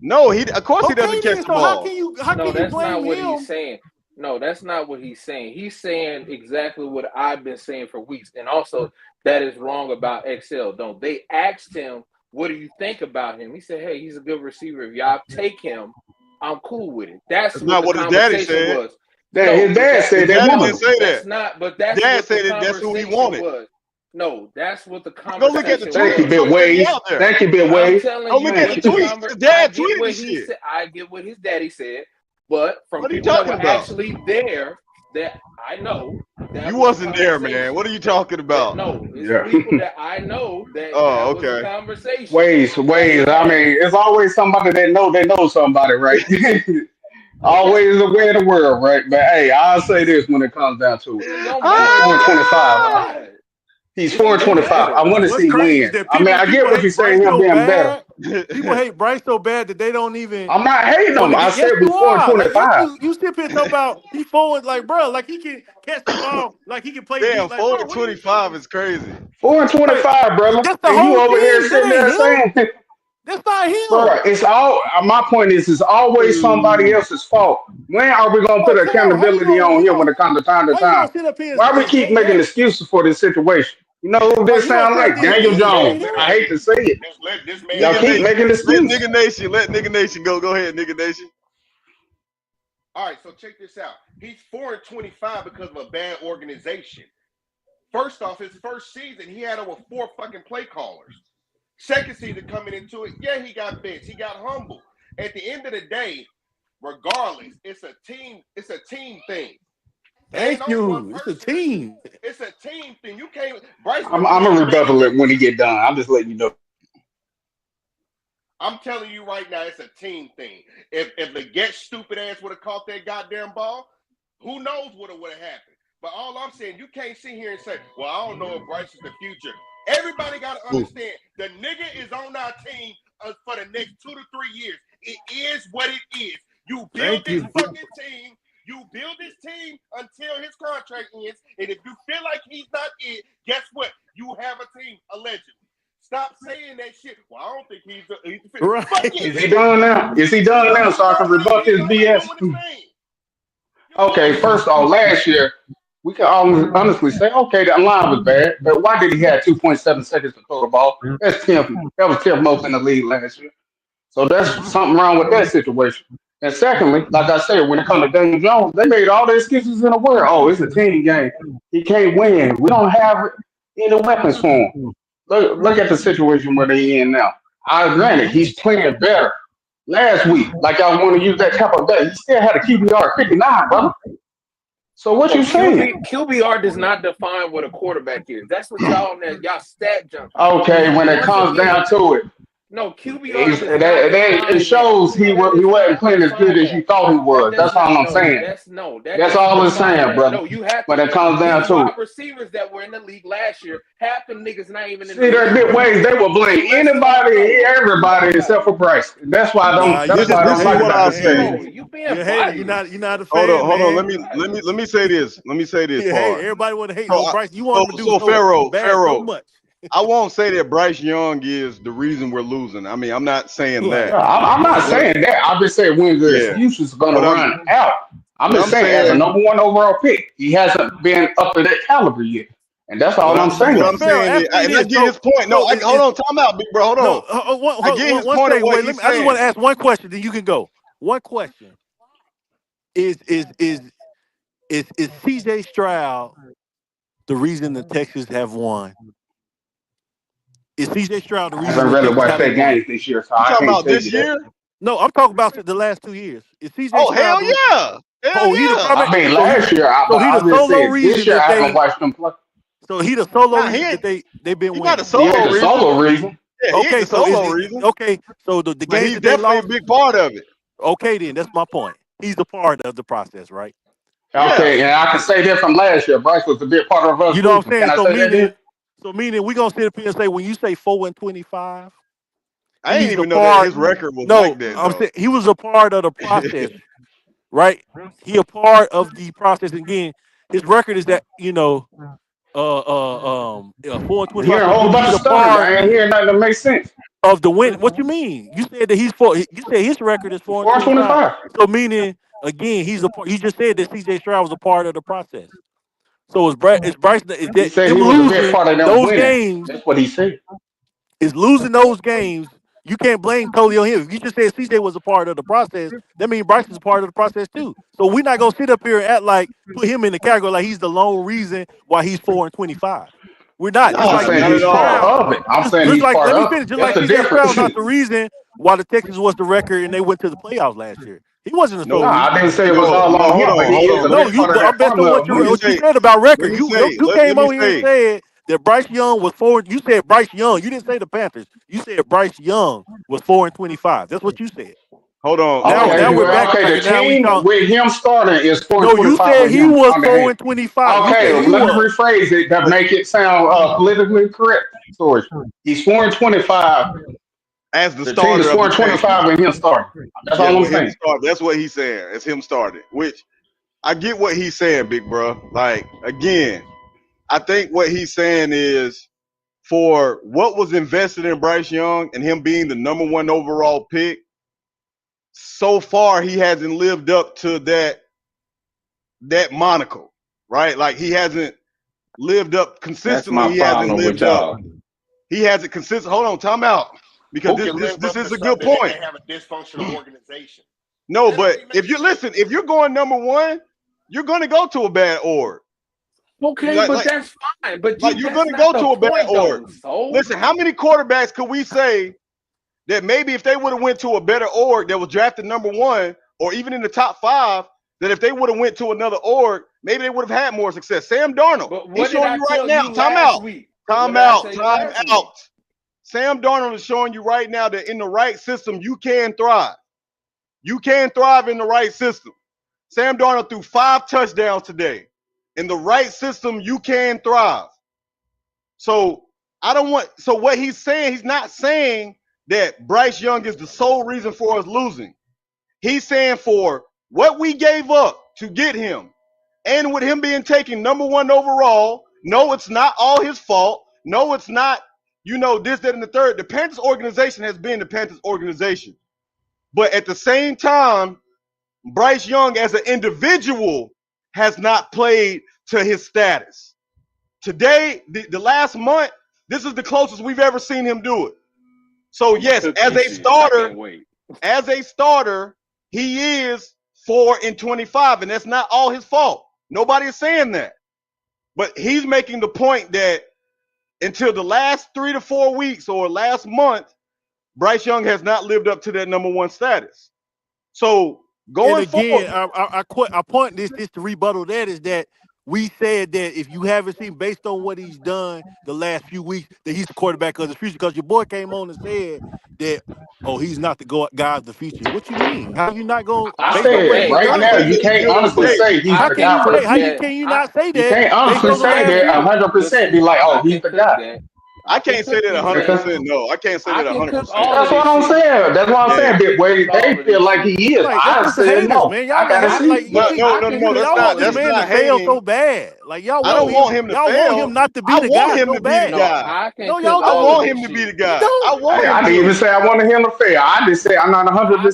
No, he of course he doesn't Okay, catch then. the So ball. how No, can you that's blame not what he's him? saying. No, that's not what he's saying. He's saying exactly what I've been saying for weeks. And also, that is wrong about XL. Don't they asked him, what do you think about him? He said, hey, he's a good receiver. If y'all take him, I'm cool with it. That's That's what not the what his daddy conversation said. was. That No, his but dad that His said they daddy wanted didn't him. say that. that's not, but His that's dad what the said that that's who he conversation wanted. was. No, that's what the Go look at the conversation Thank you, tweets. was. Bro. Big It's gonna be Wave. out there. Thank you, Big I'm Wave. telling Go you look at Thank the you, what the thank you. tweets. conver His I dad get tweeted what this he shit. said. I get what his daddy said, but from What are you people that talking were about? actually there, that I know that You was a wasn't there, man. conversation. What are you talking That about? no, it's Yeah. people that I know that Oh, was a okay. conversation that Ways. was I had. mean, it's always somebody that know somebody, right? Okay, Always the way in the world, right? But hey, I'll say this when it comes down to it. it don't He's matter. 4 and That 25. why He's It, 4 and it it, don't 25. I matter. want to what's see crazy is wins. that I mean, I get people what you're hate saying, Bryce him so being better. bad. People hate Bryce so bad that they don't even I'm not hating want him. to I get. Yes, said we you 4 and are. Like yes, 25. you sit here talking about he forward like bro, like he can catch the ball, like he can play Damn, deep. Like 4 bro, to what are you talking 25 about? is crazy. 4 and Like 25, brother. that's the And you whole over here team. That sitting ain't there him. saying, That's not bro, him. it's all, my point is, it's always somebody else's fault. When are we going to put Like, come on, accountability on here when it comes to how you time? gonna sit up here Why we and keep say making that? excuses for this situation? You know who Oh, this you don't sound think like? Daniel you don't Jones. think I him? hate to say it. Let this man Y'all Nigga keep finish. Nation. making Let excuses. Nigga Nation. Let Nigga Nation go. Go ahead, Nigga Nation. All right, so check this out. He's 4-25 because of a bad organization. First off, his first season, he had over 4 fucking play callers. Second season coming into it, yeah, he got benched. He got humble. At the end of the day, regardless, it's a team thing. It ain't Thank no one you. It's a person. team. It's a team thing. You can't. Bryce I'm been gonna playing rebuttal better. it when he get done. I'm just letting you know. I'm telling you right now, it's a team thing. If the get stupid ass would have caught that goddamn ball, who knows what would have happened. But all I'm saying, you can't sit here and say, well, I don't know if Bryce is the future. Everybody got to understand, the nigga is on our team for the next 2 to 3 years. It is what it is. You build Thank this you. fucking team. You build this team until his contract ends. And if you feel like he's not it, guess what? You have a team, allegedly. Stop saying that shit. Well, I don't think he's the fit. Right. Fuck yes, Is he he is. done now? Is he He's done now? So I can already rebut this doing BS. his thing. Okay, first off, last year we can honestly say, okay, that line was bad, but why did he have 2.7 seconds to throw the ball? That's 10th. That was 10th most in the league last year. So that's something wrong with that situation. And secondly, like I said, when it comes to Daniel Jones, they made all the excuses in the world. Oh, it's a team game. He can't win. We don't have any weapons for him. Look at the situation where they in now. I granted he's playing better. Last week, like y'all want to use that type of bet, he still had a QBR 59, brother. So what Well, you saying? QBR does not define what a quarterback is. That's what y'all stat junkies. Okay, when it Once comes down again, to it, no, QBR does not it define that. shows he That he does wasn't not playing as good define as you that. thought he That was. does That's all not. I'm No, saying. that That's doesn't all I'm define saying, that. brother. No, you have to When it look. comes down These to wide it. receivers that were in the league last year, half them niggas not even in the See, there are league good no ways more. they will blame So let's talk. anybody, No, what are you everybody talking except about? for Bryce. That's why I Nah, don't. you That's This why is I just a this don't is like hater, what about I'll the man. say. team. Bro, you You're being a hater. You're biased. not. You're not a Hold on, fan, hold on. man. Let me say this. Let me say this You're a hater. part. Everybody want to hate So on I, Bryce. You want him to do so so bad so Pharaoh. much. I won't say that Bryce Young is the reason we're losing. I mean, I'm not saying Right. that. Yeah, I'm not What? saying that. I'm just saying when the Yeah. excuses are going to What I'm run out. I'm what just I'm saying as a saying. number one overall pick, he hasn't been up to that caliber yet, and that's all What I'm I'm So, what so saying. I'm Pharaoh, saying is, ask me and I this. get his point. No, hold Is on, time out, big bro. Hold no on. I get his one point of second. what Wait, let he's me. I just want saying. to ask one question. Then you can go. One question is is is is CJ Stroud the reason the Texans have won? Is CJ Stroud the I reason haven't the really Texans watched haven't that won? game this year, so You I talking can't about tell this you that. year? No, I'm talking about the last 2 years. Is CJ Oh Stroud hell the yeah, hell oh he the yeah. primary I mean, so he last year, so he the I just solo said this reason year that I haven't they watched them play. so he the solo Nah, he reason that ain't. they've been He not a winning. He ain't solo the reason. solo reason, Yeah, he ain't Okay, the so is solo he reason, okay? So the but games he's that they definitely a lost. big part of it. Okay, then that's my point. He's a part of the process, right? Yeah. okay, and I can say that from last year. Bryce was a big part of us You know what I'm losing. Can saying? I say that then? So meaning we gonna sit up here and say when you say 4-25, I ain't he's a even know that part. his record was like No, that I'm though. saying he was a part of the process, right? He a part of the process. Again, his record is that 4-25. Hearing a So whole meaning bunch he's of a stutters. part I ain't hearing nothing that makes sense. of the win. What you mean? You said that he's four. You said his record is four and 25. 425. So meaning again, he's a part. You just said that CJ Stroud was a part of the process. So it's Bryce is He that said he him was a big losing part of them those winning. games That's what he said. is losing those games. You can't blame totally on him. If you just said CJ was a part of the process, that means Bryce is a part of the process too. So we're not gonna sit up here and act like put him in the category like he's the lone reason why he's 4-25. We're not. Just I'm Nah, like saying not CJ at he's part all. Stroud. of it. I'm saying Just he's like part let me of it. finish. Just That's like the CJ difference. Stroud not the reason why the Texans was the record and they went to the playoffs last year. He wasn't the No, sole No, I reason. didn't say it was no, all no. on Hold him, but on, he hold is a on. No, big you. part of I'm that based on formula what of Let me what winning. you say. said about Let record. me You say. came Let me over here and say. said that Bryce Young was 4. You said Bryce Young. You didn't say the Panthers. You said Bryce Young was 4-25. That's what you said. Hold on, hold Now on, Okay, big we're bro. well, okay, the backtracking. Now we team talk. with him starting is No, you 425 said with he him was on the hand. 4-25. You Okay, said he let me was. rephrase it to But make it sound politically correct. So he's scoring 25. as the The team is starter of the scoring Texans, 25 with him starting. That's yeah, all I'm with him saying. start. That's what he's saying. It's him started. Which I get what he's saying, big bro. Like again, I think what he's saying is for what was invested in Bryce Young and him being the number one overall pick. So far, he hasn't lived up to that monocle, right? Like he hasn't lived up That's consistently. my He hasn't problem with lived up. y'all. He hasn't consistent. Hold on, time out. Because Who can live this up is to a good something if point. they have a dysfunctional organization? No, That don't but even make if you sense. listen, if you're going number one, you're going to go to a bad org. Okay, but that's fine. But You're that's going to not go the to a bad point, org. though. So Listen, how many quarterbacks could we say that maybe if they would have went to a better org that was drafted number one, or even in the top 5, that if they would have went to another org, maybe they would have had more success. Sam Darnold, but he's what did showing I you right tell now. you Time last out. week? Time What did I out. tell you Time last out. week? Sam Darnold is showing you right now that in the right system, you can thrive. You can thrive in the right system. Sam Darnold threw 5 touchdowns today. In the right system, you can thrive. So what he's saying, he's not saying that Bryce Young is the sole reason for us losing. He's saying for what we gave up to get him, and with him being taken number 1 overall, no, it's not all his fault. No, it's not, this, that, and the third. The Panthers organization has been the Panthers organization. But at the same time, Bryce Young as an individual has not played to his status. Today, the last month, this is the closest we've ever seen him do it. So yes, Cook as this a shit. I starter, can't wait. he is 4-25, and that's not all his fault. Nobody is saying that. But he's making the point that until the last 3 to 4 weeks or last month, Bryce Young has not lived up to that number 1 status. So And going again, forward, I point this to rebuttal that is that we said that if you haven't seen based on what he's done the last few weeks, that he's the quarterback of the future. Because your boy came on and said that, oh, he's not the guy of the future. What you mean? How you not going I I based on what said hey, he's right he, done? now he, you he can't dealing with honestly Wavez. say he's I the Can can guy you for the say cook future. can you I not say You that can't based honestly on the say last that week? 100%. Be listen. like, oh, I he's can the cook guy. that. I I can can't say cook that these 100%. Because things. No, I can't say I that can 100%. cook all of that's what this I'm shit. saying. That's what I'm Yeah. saying. I Big can cook Wade, all they of feel this like shit. he is. Like that's I just the said haters, no. man. Y'all I want gotta I hate see. can like But look. I can no, you cook y'all all want of this that's this man not to shit. fail so hating. bad. Like y'all I want don't him, want him to y'all want him fail. not to be I the want guy him so to be the bad. No, guy. I can No, cook y'all I all don't. of want this him to be shit. the You guy. I don't. want him I didn't even to. say I wanted him to fail. I just said I'm not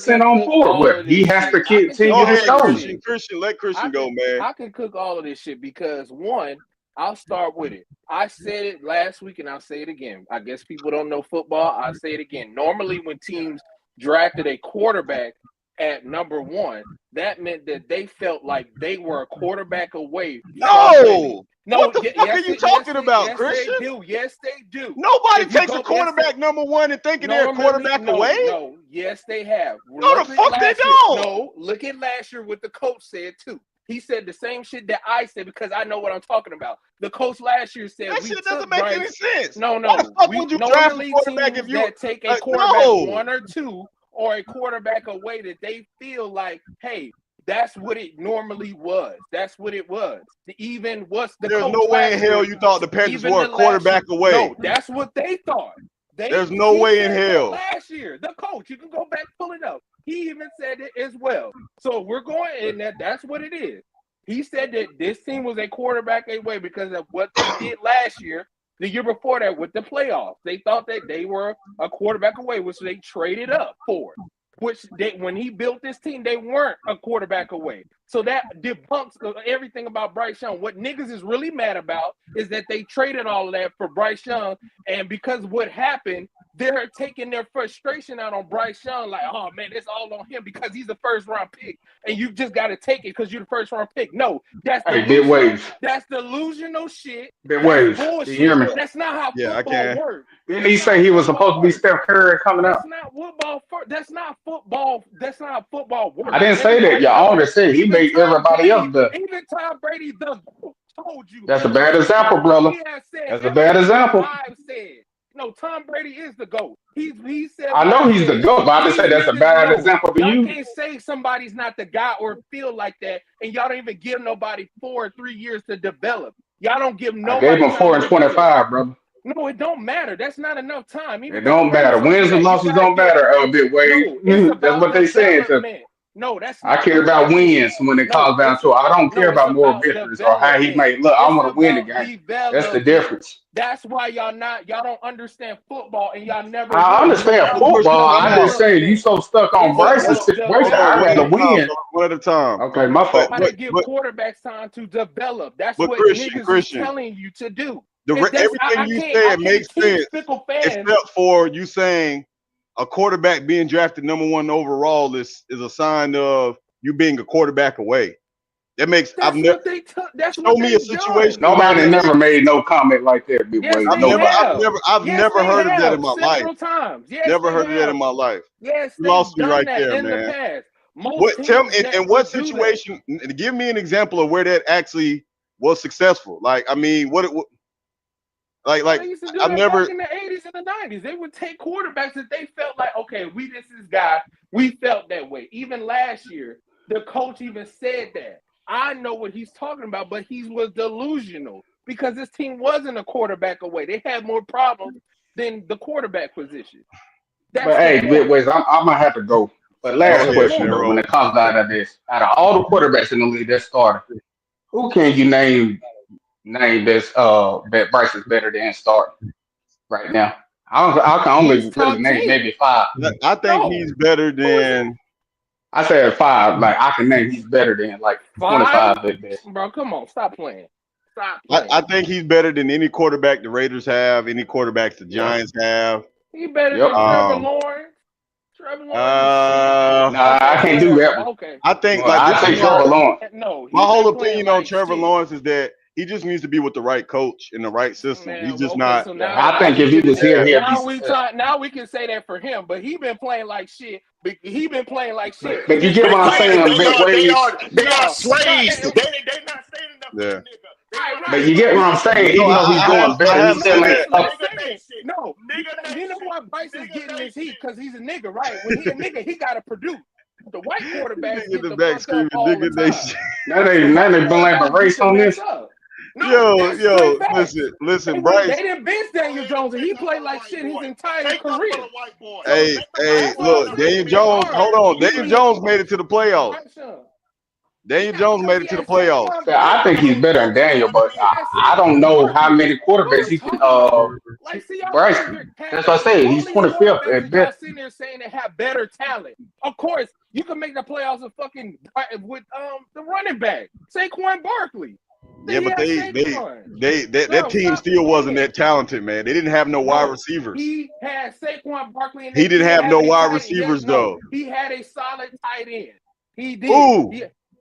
I 100% can on cook board all with him. of He this has shit. to I can cook Go continue to all of ahead, this show me. shit. Christian. Let Christian I go, can man. I can cook all of this shit because one, I'll start with it. I said it last week and I'll say it again. I guess people don't know football. I'll say it again. Normally, when teams drafted a quarterback at number 1, that meant that they felt like they were a quarterback away from winning. No. What No, the fuck are you talking about, yes, Christian? they do. Yes, they do. Nobody If you takes a go, yes, they quarterback number 1 and thinking they're a normally, quarterback away. no, yes, they have. No, the Look at fuck they last year. don't. No, look at last year what the coach said too. He said the same shit that I said because I know what I'm talking about. The coach last year said That we shit took doesn't make any Bryce. sense. No, Why the no. fuck We would you draft a normally quarterback if teams you that take a quarterback no? 1 or 2 or a quarterback away that they feel like, hey, that's what it normally was. That's what it was. Even what's the There's coach no way in last hell year? you thought the Panthers Even were a the last year. quarterback away. No, that's what they thought. There's no He way in said that hell. last year. The coach, you can go back, pull it up. He even said it as well. So we're going in that. That's what it is. He said that this team was a quarterback away because of what they did last year, the year before that with the playoffs. They thought that they were a quarterback away, which they traded up for. Which when he built this team, they weren't a quarterback away. So that debunks everything about Bryce Young. What niggas is really mad about is that they traded all of that for Bryce Young, and because what happened, they're taking their frustration out on Bryce Young, like, oh man, it's all on him because he's the first round pick, and you just got to take it because you're the first round pick. No, that's Hey, Big delusional. Waves. That's delusional shit. Big That's Waves. Do you hear bullshit. me? That's not how Yeah, I football can. works. Didn't he say he was supposed to be Steph Curry coming That's up? not football. That's not football. That's not how football I works. didn't say that. Everybody Your know owner that. said he made everybody else better. Even Tom Brady, the GOAT, told you That's a he bad is the example, GOAT. brother. He has said That's a bad everything that example. I've said. No, Tom Brady is the GOAT. He said I what know I he's the said. GOAT, but I just These say that's a niggas bad know. example to Y'all you. can't say somebody's not the guy or feel like that, and y'all don't even give nobody 4 or 3 years to develop. Y'all don't give I gave nobody him time 4 to and develop. 25, brother. No, it don't matter. That's not enough time. It Even Tom don't Brady matter. told you Wins and that. You losses gotta don't give. matter, Big Wade. No, it's That's about what they saying to me. development. No, that's I not care what about Bryce is. wins when it No, comes down it's to it. I don't care no, it's about moral about victories or how he development. may look. I It's want to win the about game. That's the development. difference. That's why y'all don't understand football and y'all never I will. understand It's football. about I'm just saying you development. so stuck on It's Hold Bryce's about situation. on, I'd one at rather a development. time, win. fellas, one at a time. Okay, my But fault. Gotta but give but quarterbacks time to develop. That's but what niggas is Christian, telling you to do. That's everything you I said can't makes teach sense, fickle fans. except for you saying a quarterback being drafted #1 overall is a sign of you being a quarterback away. That makes I've That's never what they took. That's show what me a they've situation done. where Nobody that never made no comment like that, Big Yes, Wade. they Nobody. have. I've Yes, never they heard of that in have my life. several times. Yes, Never they heard of that in have. my life. Yes, You they've lost me done right that there, in the man. past. Most What tell me teams in that what would do that. situation? Give me an example of where that actually was successful. Like, I mean, like They used to do I've that never. back in the 80s and the 90s. They would take quarterbacks that they felt like, okay, this guy. We felt that way. Even last year, the coach even said that. I know what he's talking about, but he was delusional because this team wasn't a quarterback away. They had more problems than the quarterback position. That's But the hey, Big point. Wade, I'm gonna have to go. But Go That's last the ahead, question point. though, when it Pharaoh. comes down to this, out of all the quarterbacks in the league that started, who can you name that Bryce is better than start right now? I can These only really top name teams. maybe five. I think No. he's better Who is that? than. I said five. Like I can name he's better than like 25 5? at best. Bro, come on. Stop playing. Stop I playing. think he's better than any quarterback the Raiders have, any quarterbacks the Yep. Giants have. He better Yep. than Trevor Um, Lawrence. Trevor Lawrence is shit. uh, Nah, I Okay, can't do whatever. that one. Okay. I think Well, like I this take is my Trevor Lawrence. No, my he whole been playing opinion on like Trevor shit. Lawrence is that he just needs to be with the right coach in the right system. He's Man, just okay, not. so Yeah, now I think we if he can was here, Yeah, he'd be successful. now we can say that for him, but he been playing like shit. He been playing like shit But you since get the what I'm Because Giants saying, they Big are shit. they Wade. are they are No, slaves. They not standing up for the yeah. nigga. They right, gonna But right, you nigga get right. what I'm nigga saying. No, Even though he's doing I No, better, he have no, said still ain't that. that's what I'm up. nigga saying. ain't shit. No, Nigga you ain't know shit. why Bryce is Nigga getting ain't this heat? shit. Because he's a nigga, right? When he a nigga, he gotta produce. The white quarterbacks Nigga in get the the back fuck up screaming, all the nigga, they time. shit. The Now white they blaming quarterbacks get race the on mess this. up. No, Yo, that's straight yo, facts. listen, They Bryce. didn't bench Go Daniel ahead and Jones, and he take up for played the like white shit his boy. entire Take up for career. the white boy. So Hey, Let the hey, white that's what boy I'm look, know who Daniel saying. to It's Jones. respect. hard. Hold on, He Daniel need a Jones made coach, it to the playoffs. right, Sean? Daniel Jones made it to the playoffs. Saquon So I think he's Barkley. better than Daniel, but He had I don't Saquon know how Barkley. many What are quarterbacks we he can. talking about? Like, see, y'all Bryce. over here That's what I capping. say. All He's these 25th quarterbacks at that y'all best. sitting there saying they have better talent. Of course, you can make the playoffs with the running back, Saquon Barkley. Yeah, He but had Saquon. that Bro, team stop still wasn't playing. that talented, man. They didn't have no wide No, receivers. he had Saquon Barkley, and He they didn't did have have no a wide tight end. receivers though. He had a solid tight end. He did. Ooh,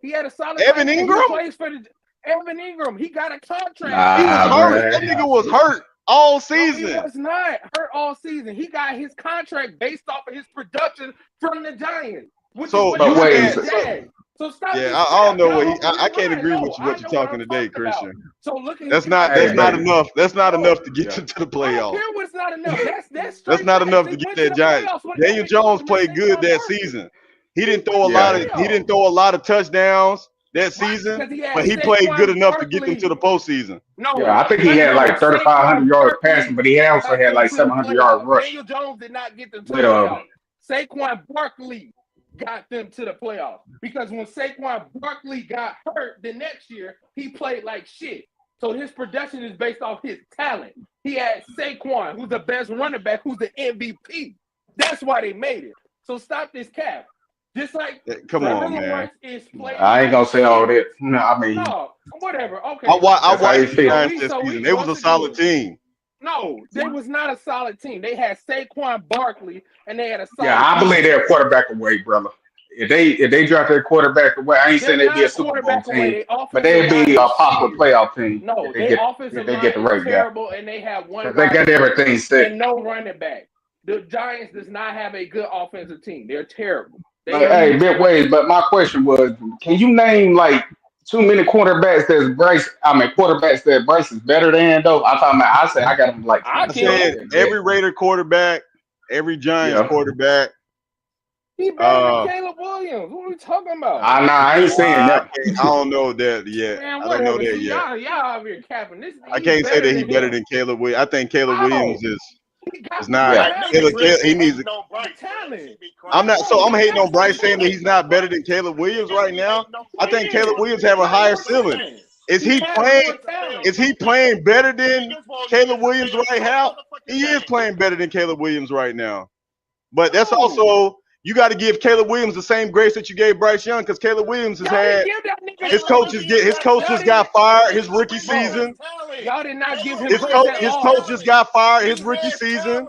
He had a solid Evan tight end. He Ingram? plays for the Evan Ingram. He got a contract. He was Nah, hurt. bro. That nigga was hurt all No, he season. was not hurt all season. He got his contract based off of his production from the Giants, which is So what he But you got from wait, the saying so, Jags. So stop yeah, this I don't cap. know what Y'all over I here can't lying. agree with No, you I what you're know what talking I'm today, talking about. Christian. So look at his That's not hey, that's contract. not baby. enough. That's not No, enough to get Yeah. you to the I don't playoffs. care what's not enough. That's That's straight not facts. enough They to get went to that the Giants. playoffs Daniel when it Jones came to played good Saquon that Barkley. season. He He didn't throw went a to the lot Yeah. of he playoffs. didn't throw a lot of touchdowns that Right, season, because he had but he played good Saquon enough to get them to the Barkley. postseason. Yeah, No, I think he had like 3,500 Saquon yards passing, Barkley but he also got had them like to the 700 yards playoffs. rush. Daniel Jones did not get them to the With playoffs. Saquon Barkley got them to the playoffs because when Saquon Barkley got hurt the next year, he played like shit. So his production is based off his talent. He had Saquon, who's the best running back, who's the MVP. That's why they made it. So stop this cap. Just like Come Trevor on, man. Lawrence is playing I ain't like gonna say all shit. that. No, I mean No, whatever. I, Okay. I that's how watched you the feel. Giants that season. They was a Once solid again, team. no, they was not a solid team. They had Saquon Barkley and they had a Yeah, solid I believe defense. they're quarterback away, brother. If they draft their quarterback away, I ain't They're saying they'd be not a a Super Bowl quarterback away. team, Their but offensive they'd line be a is possible shit. playoff team No, if they their get offensive the line is right guy. terrible, and they have one 'Cause they wide got receiver everything set. and no running back. The Giants does not have a good offensive team. They're terrible. They But hey, need bit ways. But my question was, can you name like too many quarterbacks that Bryce is better than though? I said I got him like I I 25th said can. at best. every Raider quarterback, every Giants Yeah. quarterback. He better than Uh, Caleb Williams. What are we talking about? I ain't saying I that. can't. I don't know that yet. Man, I don't know whatever. that See, yet. y'all out here capping. I He's can't say better that he's than better him. than Caleb Williams. I think Caleb Williams How? is. He got It's not. Yeah. He needs. talent. I'm not. So I'm hating on Bryce saying that he's not better than Caleb Williams right now. I think Caleb Williams have a higher ceiling. Is he playing? Is he playing better than Caleb Williams right now? He is playing better than Caleb Williams right now. But that's also you got to give Caleb Williams the same grace that you gave Bryce Young because Caleb Williams has had his coaches got fired his rookie season. Y'all did not give him His coach just got fired his rookie season.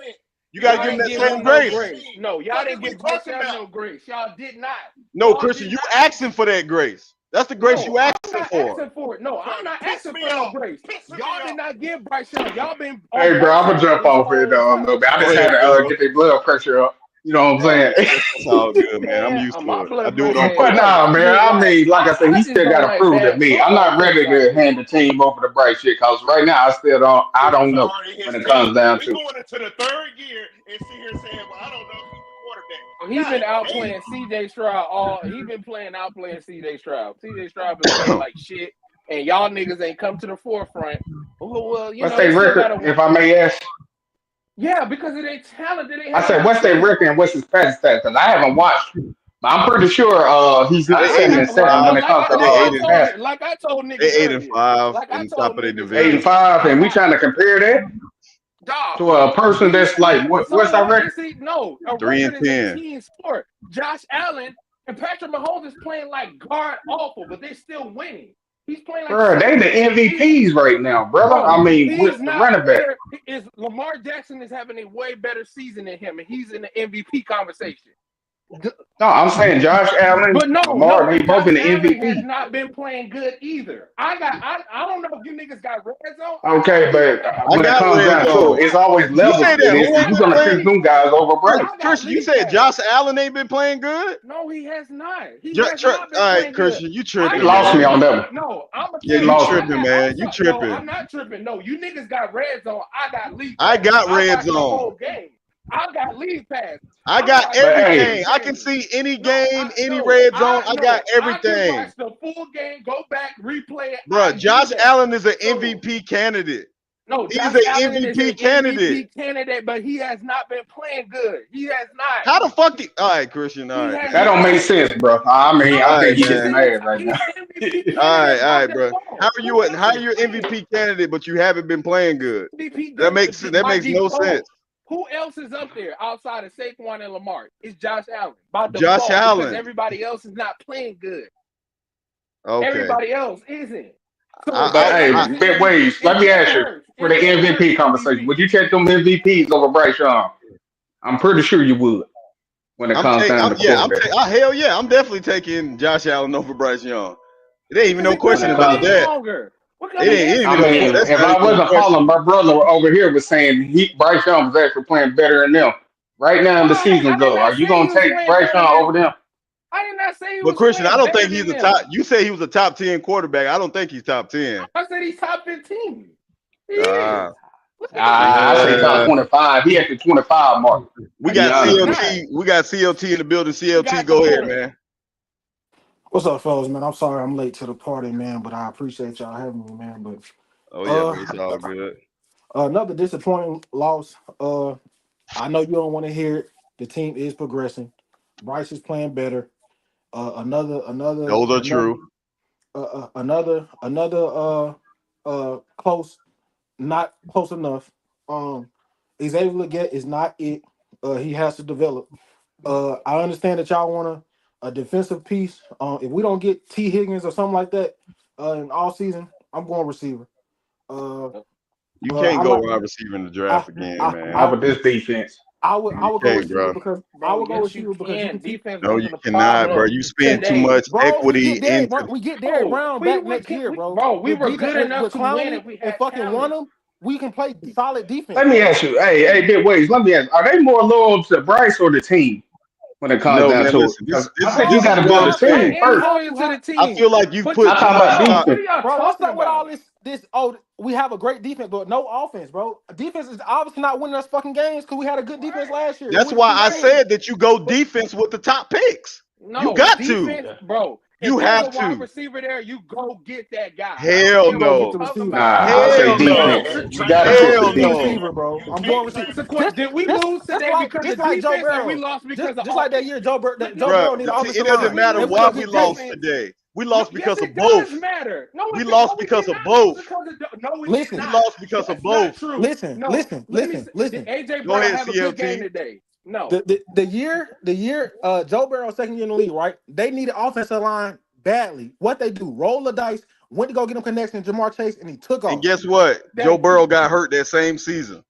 You got to give him that same grace. No, y'all didn't give Bryce Young no grace. Y'all did not. No, Christian, you asking for that grace. That's the grace you asking for. No, I'm not asking for no grace. Y'all did not give Bryce Young. Y'all been. Hey, bro, I'm gonna jump off here though a little bit. I just had to get their blood pressure up. You know what I'm saying? It's all good, man. I'm used to it. I do it on But purpose. nah, man. I mean, like I said, he still got to prove to me. I'm not ready to hand the team over to Bryce yet, because right now I don't know when it comes down to. We're going into the third year and sit here saying, "Well, I don't know who's the quarterback." He's been outplaying C.J. Stroud. He's been outplaying C.J. Stroud. C.J. Stroud been playing like shit, and y'all niggas ain't come to the forefront. Well, what's their record, if I may ask? Yeah, because it ain't talent. I said, what's their record and what's his past stats? Because I haven't watched. But I'm pretty sure he's not 7-7 when it comes to pass. Like I told niggas, they 8-5 in the top of their division. 8-5, and we trying to compare that to a person that's like what's our record? No, 3-10. Team sport. Josh Allen and Patrick Mahomes is playing like god awful, but they're still winning. He's playing like bro, they the MVPs right now, brother. I mean, with the running back. Lamar Jackson is having a way better season than him, and he's in the MVP conversation. No, I'm saying Josh Allen, but Lamar, they both in the MVP. Has not been playing good either. I don't know if you niggas got red zone. Okay, but when it comes down to it, it's always levels. You're gonna choose them guys over Bryce. Christian, you said Josh Allen ain't been playing good? No, he has not. All right, Christian, you tripping. You lost me on that one. No, you tripping, man. You tripping. No, I'm not tripping. No, you niggas got red zone. I got league. I got red zone. The whole game. I got league pass. I got everything. I can see any game, any red zone. I got everything. I can watch the full game, go back, replay it. Bro, Josh Allen is an MVP candidate. No, he's an MVP candidate. But he has not been playing good. He has not. How the fuck? All right, Christian. All right. That don't make sense, bro. I mean, I think he's getting mad right now. All right, bro. How are you an MVP candidate, but you haven't been playing good? That makes no sense. Who else is up there outside of Saquon and Lamar? It's Josh Allen. Josh Allen. Because everybody else is not playing good. Okay. Everybody else isn't. So, but Wavez, let me ask you for the MVP conversation. Would you take them MVPs over Bryce Young? I'm pretty sure you would. When it comes down to hell yeah, I'm definitely taking Josh Allen over Bryce Young. There ain't even no question about that. If I wasn't calling, my brother over here was saying Bryce Young was actually playing better than them. Right now in the season, though, are you gonna take Bryce Young over them? I did not say he was. But Christian, I don't think he's a top. You say he was a top 10 quarterback. I don't think he's top 10. I said he's top 15. I say top 25. He at the 25 mark. We got CLT. We got CLT in the building. CLT, go ahead, man. What's up, fellas, man? I'm sorry I'm late to the party, man, but I appreciate y'all having me, man. But it's all good. Another disappointing loss. I know you don't want to hear it. The team is progressing. Bryce is playing better. Another. Those are true. Another close, not close enough. He's able to get is not it. He has to develop. I understand that y'all want a defensive piece. If we don't get T. Higgins or something like that in all season, I'm going receiver. You can't go wide receiver in the draft again, man. How about this defense? I would go receiver because defense. No, you cannot, bro. You spend too much equity into. We get Derrick Brown back next year, bro. Bro, we were good enough to win if we had fucking won them. We can play solid defense. Let me ask you, hey, Big Wavez, let me ask, are they more loyal to Bryce or the team when it comes down to it? I think you got to build a team first. I feel like you put. I'm talking about defense. Bro, what's up with all this? We have a great defense, but no offense, bro. Defense is obviously not winning us fucking games because we had a good defense last year. That's why I said that you go defense with the top picks. No, you got to, bro. You there's have a wide to. receiver there, you go get that guy. Hell You go get the no. Talking receiver. Nah, about. I say Hell defense. no. You got to pick the Hell The defense. no. receiver, bro. I'm Okay, going receiver. did we lose Just today like because of Joe defense, or we Burrow. lost because of Just like that offense? year, Joe Bruh, Burrow need an it offensive doesn't line, We matter and we why go lose we get lost Gates. defense. today. We No, lost yes, because of it both. does matter. We lost We because did of not lose both. because of no, we did Listen, We not. lost because of That's not both. true. No, let me. Did listen. AJ Go Brown ahead, have a good game CLT. today? No. The year Joe Burrow second year in the league, right? They needed offensive line badly. What they do? Roll the dice. Went to go get him connection to Jamar Chase, and he took And off. guess what? Joe Thank Burrow you. got hurt that same season.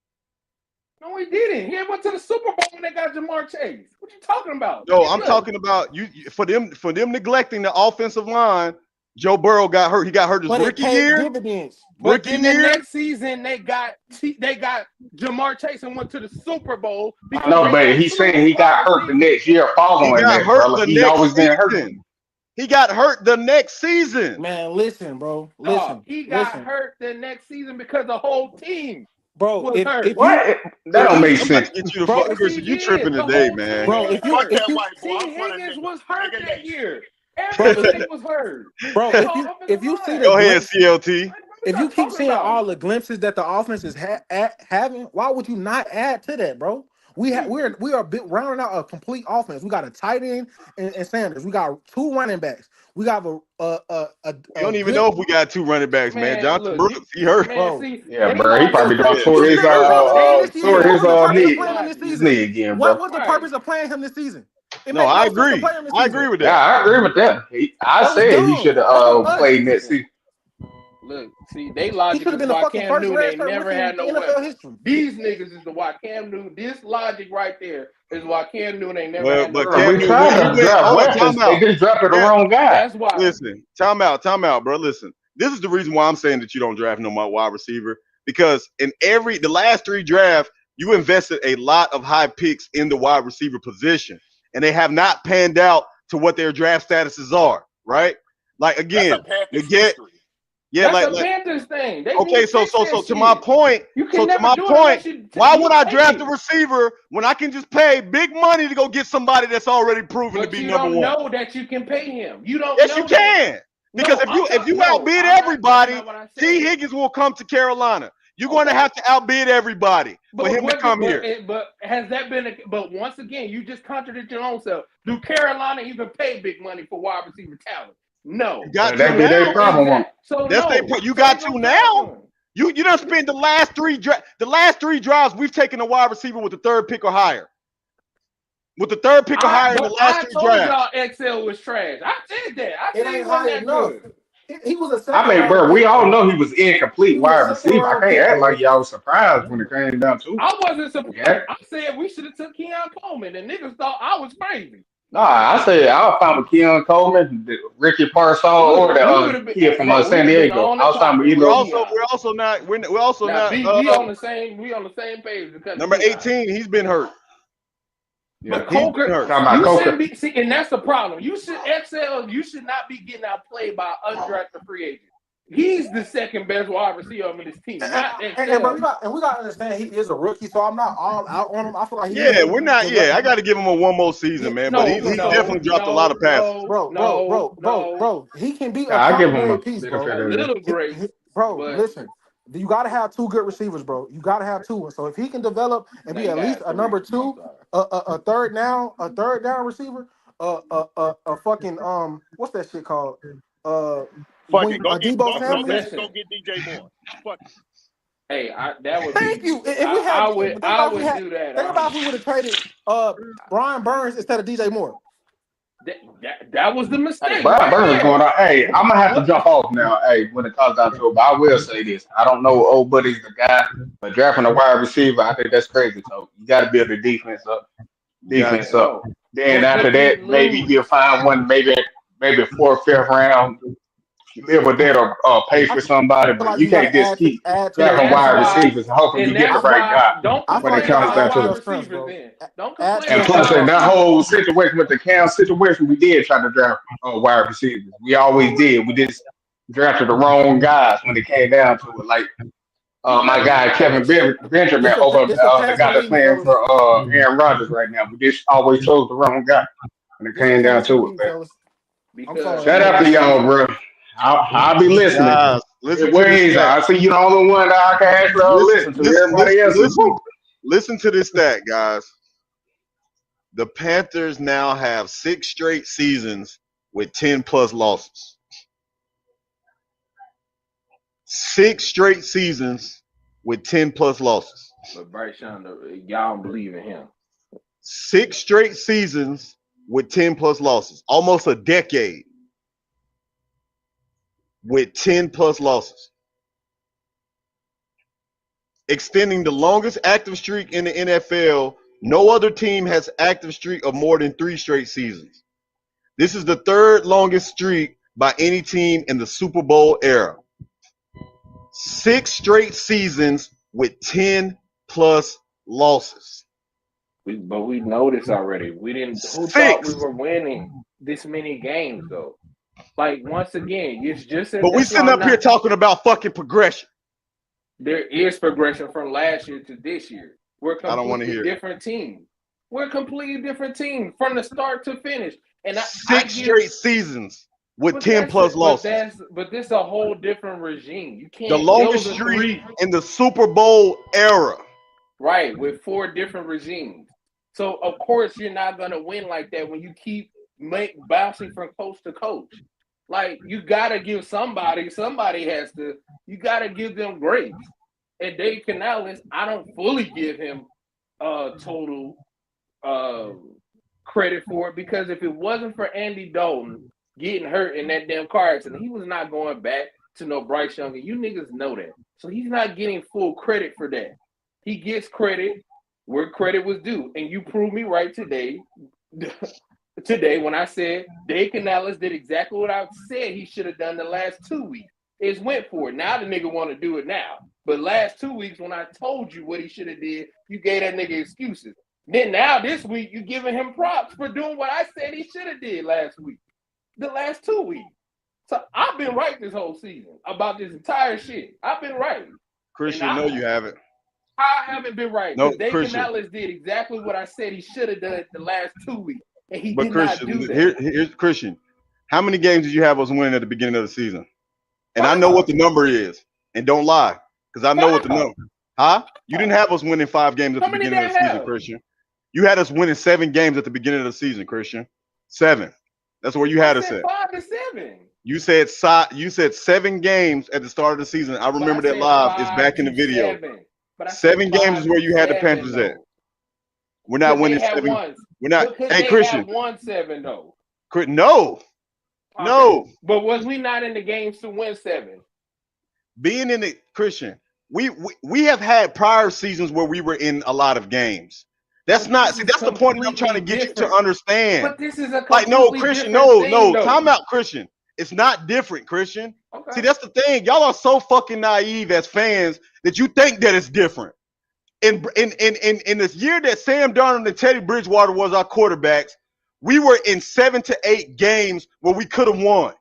No, he didn't. He went to the Super Bowl when they got Jamar Chase. What you talking about? No, He I'm good. talking about for them neglecting the offensive line. Joe Burrow got hurt. He got hurt his But it rookie paid year. dividends. But Rookie then the year. next season they got Jamar Chase and went to the Super Bowl I because know, they but got he's two saying he got wide hurt the receivers. next year He following got that, hurt brother. the He next always been hurt. season. He got hurt the next season. Man, listen, bro. He got hurt the next season because the whole team Bro, was hurt. if you What? That don't make I'm about sense. to get you the Bro, fuck, Yes, Christian. he You tripping did. The today, whole man. team bro, was if you hurt. if you T. Higgins was hurt that year. bro, Everybody was hurt. bro, That's if all you offensive if you see line. the Go ahead, glimpse, CLT. What if you y'all keep talking seeing about? all the glimpses that the offense is having, why would you not add to that, bro? We are rounding out a complete offense. We got a tight end and Sanders. We got two running backs. We got We don't even good know if we got two running backs, man. Man, Jonathan look, Brooks, he hurt. bro. see, Yeah, they bro. He lost. probably done He should have never been playing this season. tore What his was the purpose of They playing him lost. this his season? knee again, What bro. was the Right. purpose of playing him this season? It No, made I no sense to agree. play him this I season. agree with Yeah, that. I agree with that. I That was said he dumb. should That's on have us. played next season. Look, see, they He logic should have is been the why fucking Cam first Newton red ain't shirt never rookie had in no NFL weapon. history. These niggas is the why Cam Newton. This logic right there is why Cam Newton ain't never Well, had no but Bro, Cam we weapon. Newton, when tried he to went, draft hold on, time weapons. They out. just drafted the Cam, wrong guy. That's why. listen, time out, bro. Listen, this is the reason why I'm saying that you don't draft no more wide receiver, because in the last three drafts, you invested a lot of high picks in the wide receiver position, and they have not panned out to what their draft statuses are, right? Like again, you get That's a Panthers thing. They need okay, to so fix that to shit. my point, You can never do it unless you. why would I draft tank. a receiver when I can just pay big money to go get somebody that's already proven to But be you number don't one? know that you can pay him. You don't Yes, know you that. can. Because if you outbid everybody, T. Higgins will come to Carolina. You're going to have to outbid everybody for him to come here. But has that been? But once again, you just contradict your own self. Do Carolina even pay big money for wide receiver talent? No. You got That to be their now. problem. So That's no. you got to now. You done spent the last three drives. We've taken a wide receiver with the third pick or higher. With the third pick or higher in the last three drafts. I told y'all XL was trash. I said that. I It said he ain't wasn't high that enough. good. He was a second I mean, round bro, pick, we all bro. know he was incomplete He was wide a second receiver. I round can't pick, act bro. like y'all was surprised when it came down to it. I wasn't surprised. Yeah. I said we should have took Keon Coleman, and niggas thought I was crazy. Nah, I said I found with Keon Coleman, Ricky Parsons, or the kid from San Diego. I was talking with We're either. also not. We on the same page because number 18. He's been hurt. But He's Coker, been hurt. you shouldn't be. See, and that's the problem. You should not be getting outplayed by an undrafted free agent. He's the second best wide receiver on this team, not And we got to understand he is a rookie, so I'm not all out on him. I feel like we're not. Yeah, I got to give him one more season, man. But he definitely dropped a lot of passes. Bro. He can be a I give him complementary a piece, bro. little great, bro. Listen, you got to have two good receivers, bro. You got to have two. So if he can develop and be at least a number two, a third down receiver, a fucking what's that shit called? Debo Samuel. Go get DJ Moore. Fuck. Hey, that would. Thank you. If we had, I would do that. Think about if we would have traded Brian Burns instead of DJ Moore. That was the mistake. Hey, Brian Burns going on. Hey, I'm gonna have to jump off now. Hey, when it comes down to it, but I will say this: I don't know old buddy's the guy, but drafting a wide receiver, I think that's crazy. So you got to build the defense up. Then after that, maybe you'll find one, maybe fourth, fifth round. Live with that or pay for somebody, but you can't just keep drafting wide receivers and hoping you get the right guy. Don't when it comes down to it. Don't complain. And plus, in that whole situation with the Cam situation, we did try to draft wide receivers. We always did. We just drafted the wrong guys when it came down to it. Like my guy Kevin Benjamin over the guy that's playing for Aaron Rodgers right now. We just always chose the wrong guy when it came down to it. I'm because sorry, Shout out to y'all, bro. I'll be listening. Guys, listen It to this ways. stat. I see you the only one that I can actually Listen, listen to. listen, Everybody else is listen, woo. listen to this stat, guys. The Panthers now have 6 straight seasons with 10 plus losses. 6 straight seasons with 10 plus losses. but Bryce Young, y'all don't believe in him. 6 straight seasons with 10 plus losses. Almost a decade with 10 plus losses. Extending the longest active streak in the NFL. No other team has active streak of more than 3 straight seasons. This is the third longest streak by any team in the Super Bowl era. 6 straight seasons with 10 plus losses. But we know this already. We didn't. Who thought we 6. were winning this many games though? Like once again, it's just But we that's why sitting I'm up here not. talking about fucking progression. There is progression from last year to this year. We're a I don't want to completely hear it. different team. We're a completely different team from the start to finish. And I 6 give, straight seasons with but 10 that's plus losses. but this is a whole different regime. You The can't. longest Those are streak 3 in the Super Bowl era. right with 4 different regimes. So of course you're not gonna win like that when you keep bouncing from coach to coach. Like you gotta give somebody has to. You gotta give them grace. And Dave Canales, I don't fully give him total credit for it because if it wasn't for Andy Dalton getting hurt in that damn car accident, he was not going back to no Bryce Young. And you niggas know that. So he's not getting full credit for that. He gets credit where credit was due. And you proved me right today. Today when I said Dave Canales did exactly what I said he should have done the last 2 weeks. Is went for it. Now the nigga want to do it now. But last 2 weeks when I told you what he should have did, you gave that nigga excuses. Then now this week you giving him props for doing what I said he should have did last week. The last 2 weeks. So I've been right this whole season about this entire shit. I've been right. Christian, no, you haven't. I haven't been right. No, Because Dave Christian. Canales did exactly what I said he should have done the last 2 weeks. And he But did Christian, not do that. here's Christian. How many games did you have us winning at the beginning of the season? And I 5. know what the number is. And don't lie, because I know what the 5. number. Huh? You didn't have us winning 5 games at How the many beginning of did the I season, have? Christian. You had us winning 7 games at the beginning of the season, Christian. 7. That's where you had I us said at. 5 to 7. You said 7 games at the start of the season. I remember that said live. It's 5 back in the to video. 7. But I said 7 games 5 is where to you had the 7 Panthers at. though. We're not Could winning they have 7. won? We're not. But could Hey, they Christian. have won 7 though? No. Okay. No. But was we not in the games to win 7? Being in the Christian, we have had prior seasons where we were in a lot of games. That's But not this see. is That's the point that I'm trying to completely get you to different. understand. But this is a Like, no, completely Christian, different no, thing, no, though. time out, Christian. It's not different, Christian. Okay. See, that's the thing. Y'all are so fucking naive as fans that you think that it's different. In this year that Sam Darnold and Teddy Bridgewater was our quarterbacks, we were in 7 to 8 games where we could have won.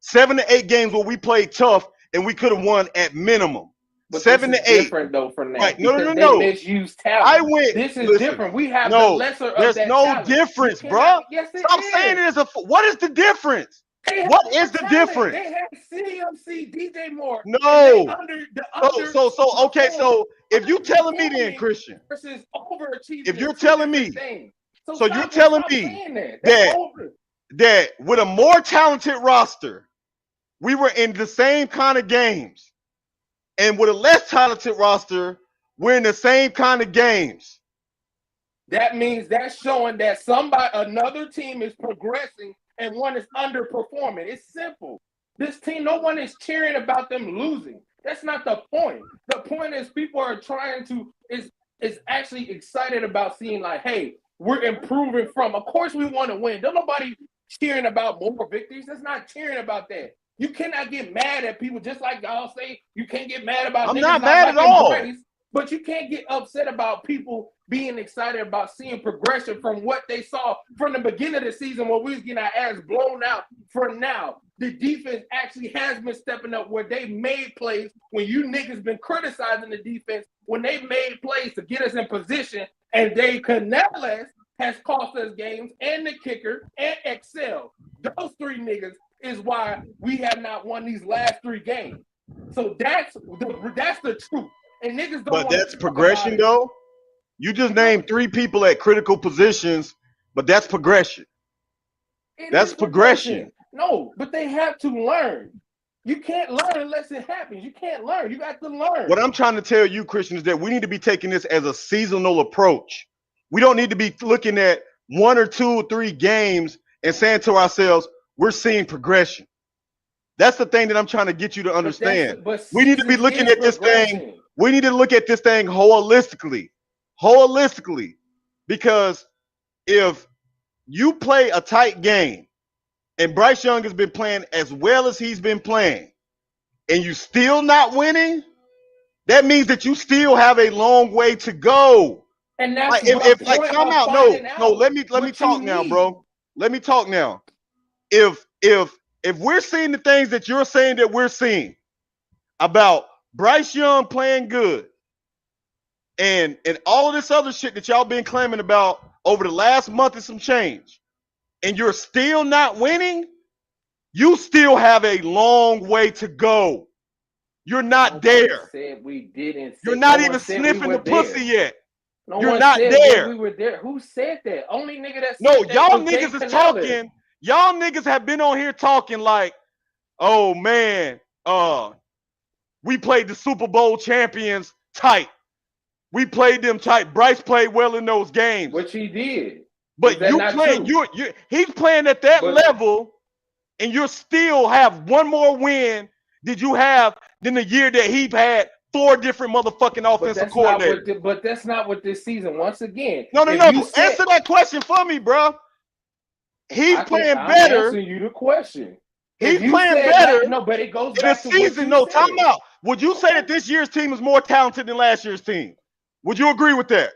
7 to 8 games where we played tough and we could have won at minimum. But 7 this to is 8. different though from that. Right. No, because no. they misuse talent. I went. This is listen, different. We have no, the lesser of there's that no talent. difference, You bro. cannot- Yes, it Stop is. saying it is a. What is the difference? They What have is the talent. difference? They have CMC, DJ Moore. No. So Okay. So if you telling me then, Christian, versus overachieving, if you're is two telling me, different things. so you're telling me saying that that with a more talented roster, we were in the same kind of games, and with a less talented roster, we're in the same kind of games. that means that's showing that another team is progressing and one is underperforming. It's simple. This team, no one is cheering about them losing. That's not the point. The point is people are trying to is actually excited about seeing like, hey, we're improving from. Of course, we want to win. Don't nobody cheering about more victories. That's not cheering about that. You cannot get mad at people just like y'all say. You can't get mad about. I'm niggas not mad at all. Bryce, but you can't get upset about people being excited about seeing progression from what they saw from the beginning of the season when we was getting our ass blown out. For now, the defense actually has been stepping up where they made plays when you niggas been criticizing the defense when they made plays to get us in position, and Dave Canales has cost us games, and the kicker, and Excel. Those 3 niggas is why we have not won these last 3 games. So that's the truth. And niggas don't But want that's to talk progression, about it. though. You just named 3 people at critical positions, but that's progression. That's progression. No, but they have to learn. You can't learn unless it happens. You can't learn. You got to learn. What I'm trying to tell you, Christian, is that we need to be taking this as a seasonal approach. We don't need to be looking at 1 or 2 or 3 games and saying to ourselves, we're seeing progression. That's the thing that I'm trying to get you to understand. We need to be looking at this thing. We need to look at this thing holistically. Because if you play a tight game and Bryce Young has been playing as well as he's been playing, and you still not winning, that means that you still have a long way to go. And that's if time out. No, let me talk now, bro. Let me talk now. If we're seeing the things that you're saying that we're seeing about Bryce Young playing good and all of this other shit that y'all been claiming about over the last month and some change, and you're still not winning, you still have a long way to go. You're not there. Said we didn't. You're not even sniffing the pussy yet. No You're one not said there. we were there. Who said that? Only nigga that said No, that y'all was niggas Jay is Canales. talking. Y'all niggas have been on here talking like, oh man, we played the Super Bowl champions tight. We played them tight. Bryce played well in those games. Which he did. But you playing, he's playing at that level, and you still have one more win did you have than the year that he had 4 different motherfucking offensive coordinators. But that's not what this season. Once again, no. Answer that question for me, bro. He's playing better. I'm answering you the question. He's playing better. No, but it goes in back the to season. What you time out. Would you say that this year's team is more talented than last year's team? Would you agree with that?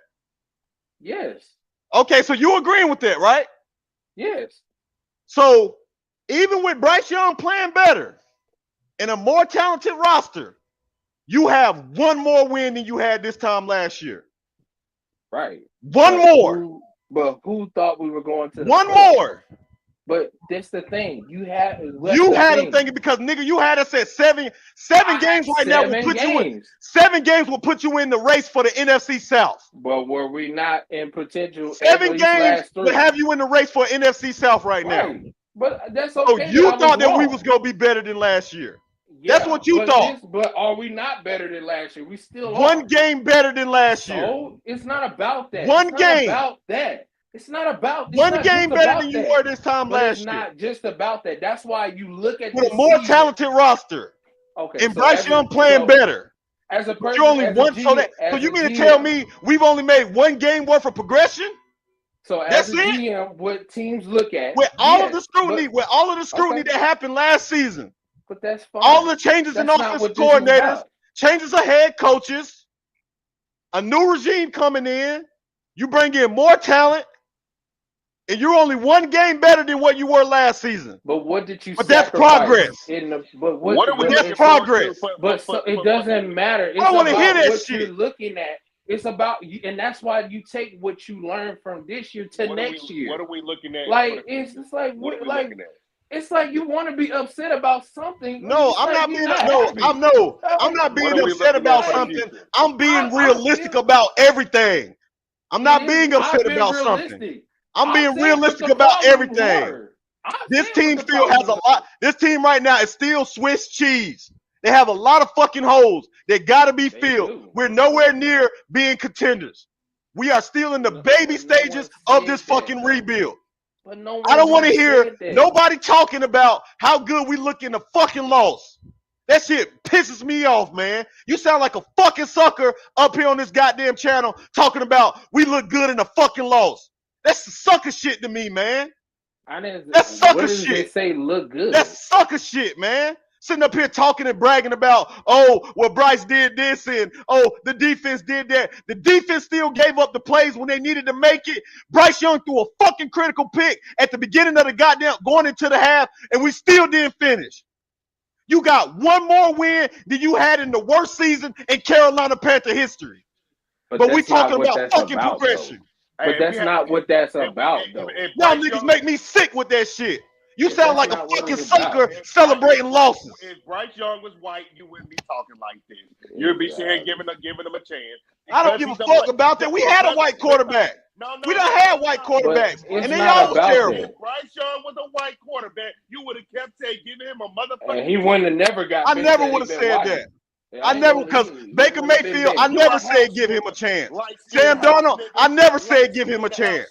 Yes. Okay, so you agreeing with that, right? Yes. So even with Bryce Young playing better and a more talented roster, you have one more win than you had this time last year. Right. One more. But who thought we were going to one more? But that's the thing. You had them thinking because nigga, you had us at seven games right now will put you in 7 games will put you in the race for the NFC South. But were we not in potential? 7 games would have you in the race for NFC South right now. But that's okay. So you thought that we was gonna be better than last year. Yeah, that's what you thought. But are we not better than last year? We still are. One game better than last year. So it's not about that. One game. About that. It's not about one game better than you were this time last year. It's not just about that. That's why you look at with a more talented roster. Okay. And Bryce Young playing better. As a person, you only one. So you mean to tell me we've only made 1 game worth of progression? So as a GM, what teams look at with all of the scrutiny, that happened last season. But that's fine. All the changes in offensive coordinators, changes of head coaches, a new regime coming in. You bring in more talent. And you're only 1 game better than what you were last season. But what did you? But that's progress. That's progress. But it doesn't matter. It's I don't want to hear that what shit. You're looking at. It's about, and that's why you take what you learn from this year to next year. What are we looking at? Like it's like what like. It's like you want to be upset about something. No, I'm not being. I'm not being upset about something. I'm being realistic about everything. I'm not being upset about something. I'm being realistic about everything. This team still has a lot. This team right now is still Swiss cheese. They have a lot of fucking holes that got to be filled. We're nowhere near being contenders. We are still in the baby stages of this fucking rebuild. But no, I don't want to hear nobody talking about how good we look in the fucking loss. That shit pisses me off, man. You sound like a fucking sucker up here on this goddamn channel talking about we look good in a fucking loss. That's sucker shit to me, man. That's sucker shit. They say look good. That's sucker shit, man. Sitting up here talking and bragging about, oh, well, Bryce did this and, oh, the defense did that. The defense still gave up the plays when they needed to make it. Bryce Young threw a fucking critical pick at the beginning of the goddamn going into the half, and we still didn't finish. You got 1 more win than you had in the worst season in Carolina Panther history. But we talking about fucking progression. But that's not what that's about, though. Y'all niggas make me sick with that shit. You But sound that's like a not what fucking it's about. sucker celebrating losses. If Bryce Young was white, you wouldn't be talking like this. You'd be saying giving him a chance. I don't give a fuck about that. We had a white quarterback. We done had white quarterbacks, and they all was terrible. If Bryce Young was a white quarterback, you would have kept saying, giving him a motherfucking. And he wouldn't have never got. I never would have said that. I never, because Baker Mayfield, I never said give him a chance. Sam Darnold, I never said give him a chance.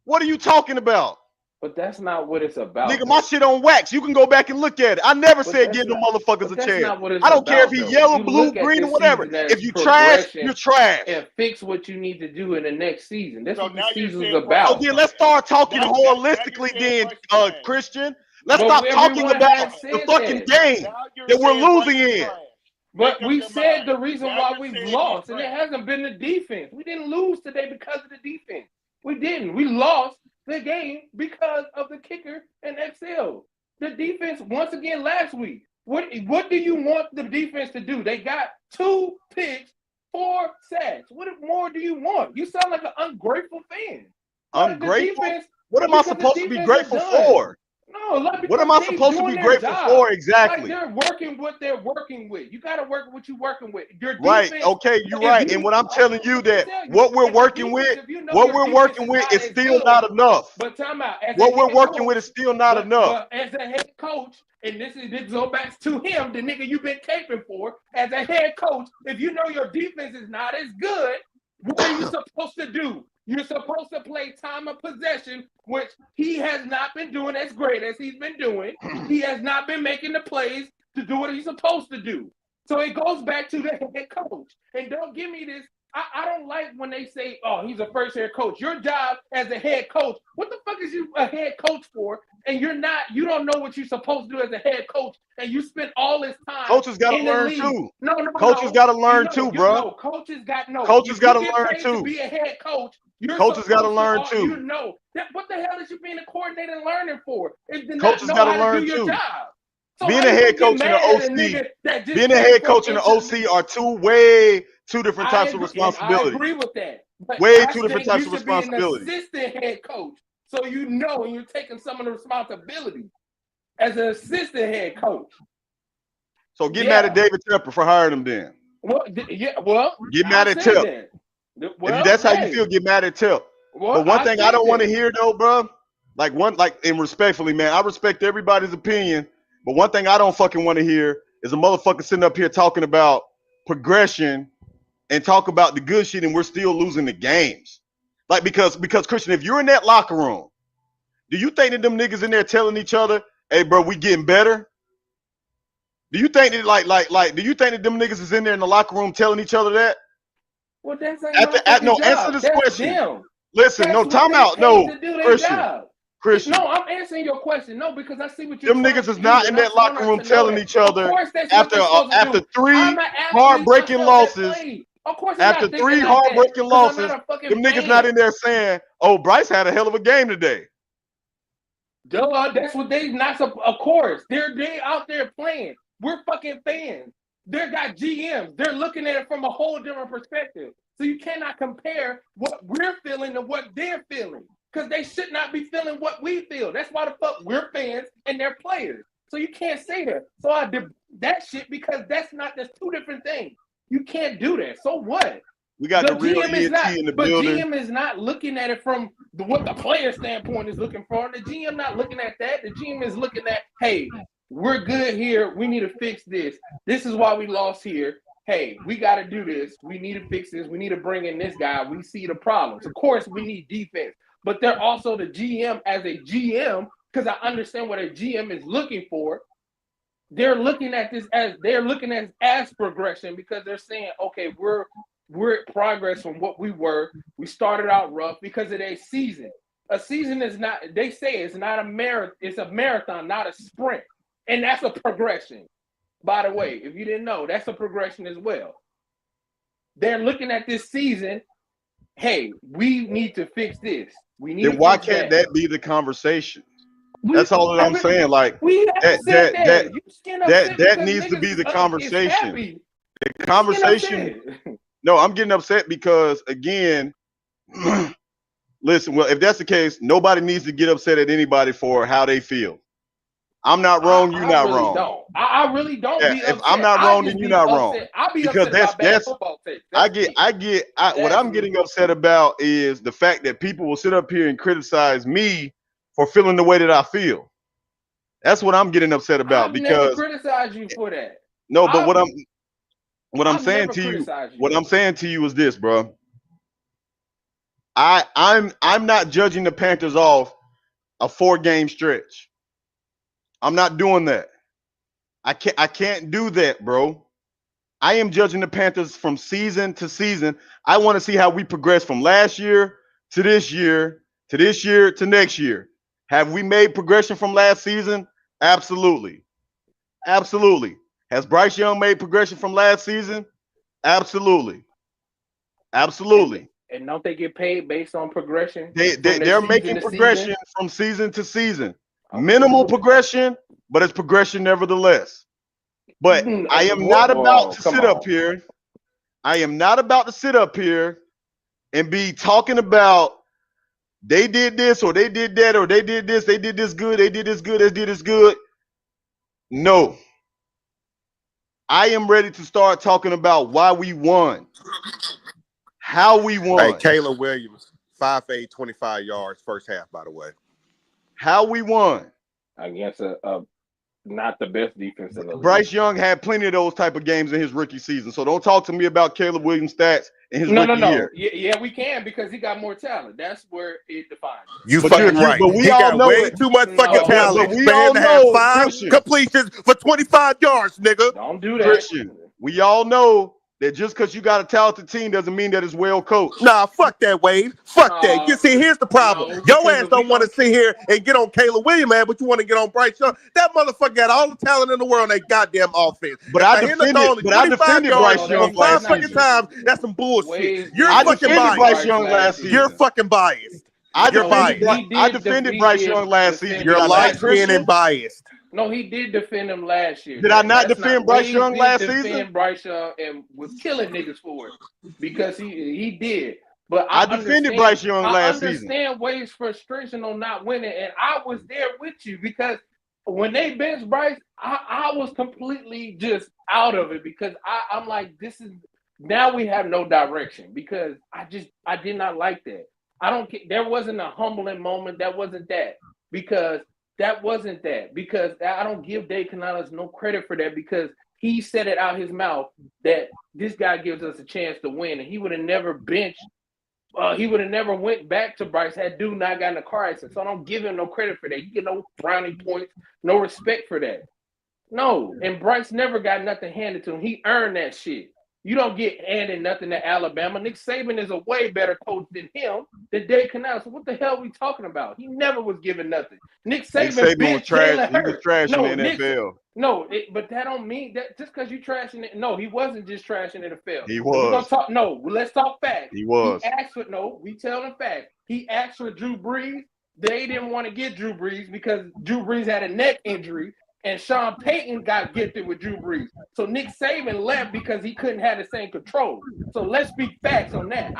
What are you talking about? But that's not what it's about. Nigga, my shit on wax. You can go back and look at it. I never said give them motherfuckers a chance. I don't care if he yellow, blue, green, or whatever. If you trash, you're trash. And fix what you need to do in the next season. That's what the season's about. Oh, then let's start talking holistically then, Christian. Let's stop talking about the fucking game that we're losing in. But we said the reason why we've lost, and it hasn't been the defense. We didn't lose today because of the defense. We didn't. We lost the game because of the kicker and XL. The defense, once again, last week. What do you want the defense to do? They got 2 picks, 4 sacks. What more do you want? You sound like an ungrateful fan. Ungrateful? What am I supposed to be grateful for? No, what am I supposed to be grateful for exactly? Like they're working what they're working with. You got to work with what you're working with. Your defense, right? Okay, you're right. And what I'm telling you that what we're working with, is still not enough. But time out. What we're working with is still not enough. But as a head coach, and this goes back to him, the nigga you've been caping for, as a head coach, if you know your defense is not as good, what are you supposed to do? You're supposed to play time of possession, which he has not been doing as great as he's been doing. He has not been making the plays to do what he's supposed to do. So it goes back to the head coach. And don't give me this. I don't like when they say, oh, he's a first head coach. Your job as a head coach, what the fuck is you a head coach for? And you don't know what you're supposed to do as a head coach. And you spend all this time. Coaches got to learn too. Coaches got to learn too, bro. Coaches got to learn too. To be a head coach, coaches got to learn too. You know what the hell is you being a coordinator and learning for? Coaches got to learn too. Job. So being a head coach and an OC, are two different types of responsibility. I agree with that. But two different types of responsibility. Be an assistant head coach, so you know, and you're taking some of the responsibility as an assistant head coach. So get mad at David Tepper for hiring him then. Get mad at Tep. If that's how you feel, get mad at Tep. But one thing I don't want to hear though, bro, and respectfully, man, I respect everybody's opinion, but one thing I don't fucking want to hear is a motherfucker sitting up here talking about progression and talk about the good shit, and we're still losing the games. Like, because Christian, if you're in that locker room, do you think that them niggas in there telling each other, hey, bro, we getting better? Do you think that do you think that them niggas is in there in the locker room telling each other that? Well, that's answer this question. Them. Listen, no, time out. No, Christian. No, I'm answering your question. No, because I see what you're. Them niggas is not in that locker room telling each other after 3 heartbreaking losses. After 3 heartbreaking losses, them niggas not in there saying, "Oh, Bryce had a hell of a game today." Duh, that's what they not. Of course, they out there playing. We're fucking fans. They got GMs. They're looking at it from a whole different perspective. So you cannot compare what we're feeling to what they're feeling, because they should not be feeling what we feel. That's why the fuck we're fans and they're players. So you can't say that. So I did that shit because that's 2 different things. You can't do that. So what? We got the real ENT in the building. But GM is not looking at it from what the player standpoint is looking for. The GM not looking at that. The GM is looking at, hey, we're good here. We need to fix this. This is why we lost here. Hey, we got to do this. We need to fix this. We need to bring in this guy. We see the problems. Of course, we need defense. But they're also the GM as a GM, because I understand what a GM is looking for. They're looking at this as progression, because they're saying, okay, we're at progress from what we were. We started out rough because of a season. A season is not, they say it's not a marathon, it's a marathon, not a sprint. And that's a progression. By the way, if you didn't know, that's a progression as well. They're looking at this season, hey, we need to fix this. We need. Then why can't that be the conversation? That's all that I'm saying. Like that needs to be the conversation. The conversation. No, I'm getting upset because again, Listen, well, if that's the case, nobody needs to get upset at anybody for how they feel. I'm not wrong, you're I not really wrong. don't. I really don't Yeah, be if I'm upset. not I wrong, then just you're be not wrong. upset. I be Because upset about bad football takes. I That's get me. what That's I'm me. getting upset about is the fact that people will sit up here and criticize me for feeling the way that I feel. That's what I'm getting upset about I've never because criticized you for that. no, but I've what I'm I've saying never to you, criticized you. what I'm saying to you is this, bro. I'm not judging the Panthers off a 4-game stretch. I'm not doing that. I can't do that, bro. I am judging the Panthers from season to season. I want to see how we progress from last year to this year to this year to next year. Have we made progression from last season? Absolutely. Absolutely. Has Bryce Young made progression from last season? Absolutely. And Absolutely. and don't they get paid based on progression They, from they their they're season making to season? progression from season to season. Okay. Minimal progression, but it's progression nevertheless. But I am not about Whoa, to come sit up on. here. I am not about to sit up here and be talking about they did this or they did that or they did this good, they did this good, they did this good. No. I am ready to start talking about why we won, how we Hey, won, Caleb Williams, 5'8", 25 yards, first half, by the way. how we won. Against a not the best defense in the league. Bryce Young had plenty of those type of games in his rookie season. So don't talk to me about Caleb Williams' stats in his No, rookie year. Yeah, we can because he got more talent. That's where it defines it. You But fucking right. but we He all got know way it. too much fucking No. But talent we for all him to have know, 5 Christian, completions for 25 yards, nigga. Don't do that. Christian, we all know that just because you got a talented team doesn't mean that it's well coached. Nah, fuck that, Wave. Fuck that. You see, here's the problem. No, Your because ass if we don't want to gonna- sit here and get on Caleb Williams, man, but you want to get on Bryce Young. That motherfucker got all the talent in the world in that goddamn offense. But And I for him to throw only 25 defended yards Bryce No, on Young that's 5 last not fucking season. times, that's some bullshit. Wavez You're I did fucking defended defend Bryce biased. Bryce Young last last You're season. season. fucking biased. I You're No, defended biased. I defended Bryce Young last season. You're Did I not, light-skinned Christian? and biased. No, he did defend him last year. Did I not That's defend Bryce Wade Young did last defend season? Bryce Young and was killing niggas for it because he did. But I defended Bryce Young I last season. understand Wade's frustration on not winning, and I was there with you because when they benched Bryce, I was completely just out of it because I'm like, this is now we have no direction because I did not like that. I don't. There wasn't a humbling moment. That wasn't that because that wasn't that because I don't give Dave Canales no credit for that because he said it out his mouth that this guy gives us a chance to win, and he would have never benched. He would have never went back to Bryce had dude not gotten a car accident. So I don't give him no credit for that. He get no brownie points, no respect for that. No, and Bryce never got nothing handed to him. He earned that shit. You don't get handed nothing to Alabama. Nick Saban is a way better coach than him, than Dave Canales. So what the hell are we talking about? He never was given nothing. Nick Nick Saban Saban was bitch trash. Jalen He was Hurts. trash No, in the NFL. But that don't mean that just because you trashing it. No, he wasn't just trashing the NFL. He We're gonna was. talk. No, let's talk facts. He was. He asked for we tell him facts. He asked for Drew Brees. They didn't want to get Drew Brees because Drew Brees had a neck injury. And Sean Payton got gifted with Drew Brees. So Nick Saban left because he couldn't have the same control. So let's speak facts on that.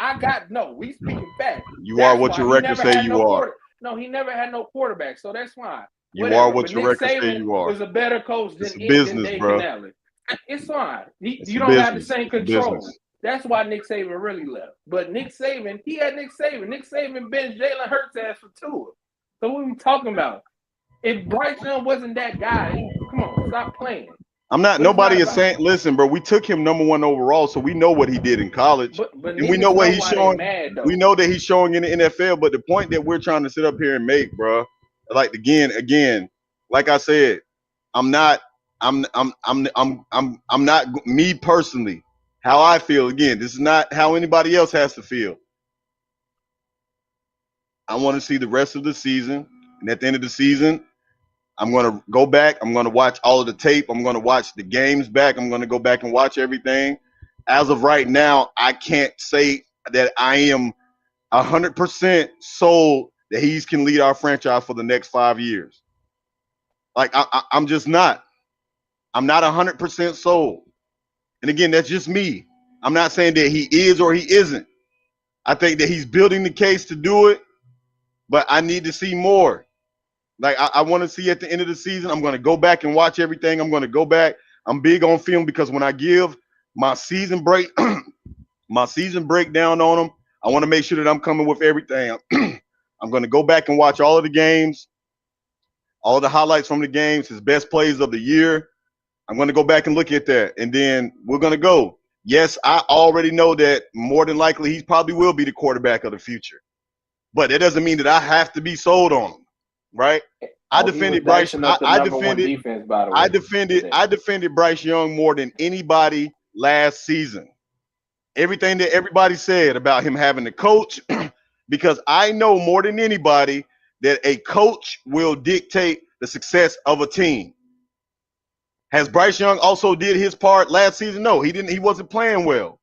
We speaking facts. You are what your record say you are. No, he never had no quarterback. So that's fine. You Whatever. are what But your Nick record say Saban you are. was a better coach It's than a business, Dave bro. Canales. It's fine. It's You a don't have the business. same It's a control. business. That's why Nick Saban really left. But Nick Saban, he had Nick Saban. Nick Saban benched Jalen Hurts ass for Tua. So what are we talking about? If Bryce Young wasn't that guy, come on, stop playing. I'm not. But Nobody it's is not saying. Listen, bro. We took him #1 overall, so we know what he did in college, But and we know what he's why they showing. mad, though. We know that he's showing in the NFL. But the point that we're trying to sit up here and make, bro, like again, like I said, I'm not. I'm not me personally. How I feel. Again, this is not how anybody else has to feel. I want to see the rest of the season, and at the end of the season, I'm going to go back. I'm going to watch all of the tape. I'm going to watch the games back. I'm going to go back and watch everything. As of right now, I can't say that I am 100% sold that he can lead our franchise for the next 5 years. Like, I'm just not. I'm not 100% sold. And again, that's just me. I'm not saying that he is or he isn't. I think that he's building the case to do it. but I need to see more. Like I want to see at the end of the season. I'm going to go back and watch everything. I'm going to go back. I'm big on film because when I give my season break, my season breakdown on them, I want to make sure that I'm coming with everything. I'm going to go back and watch all of the games, all the highlights from the games, his best plays of the year. I'm going to go back and look at that, and then we're going to go. Yes, I already know that more than likely he probably will be the quarterback of the future, but that doesn't mean that I have to be sold on him, right? I defended Bryce. I defended. Defense, by the way. I defended Bryce Young more than anybody last season. Everything that everybody said about him having to coach, because I know more than anybody that a coach will dictate the success of a team. Has Bryce Young also did his part last season? No, he didn't. He wasn't playing well.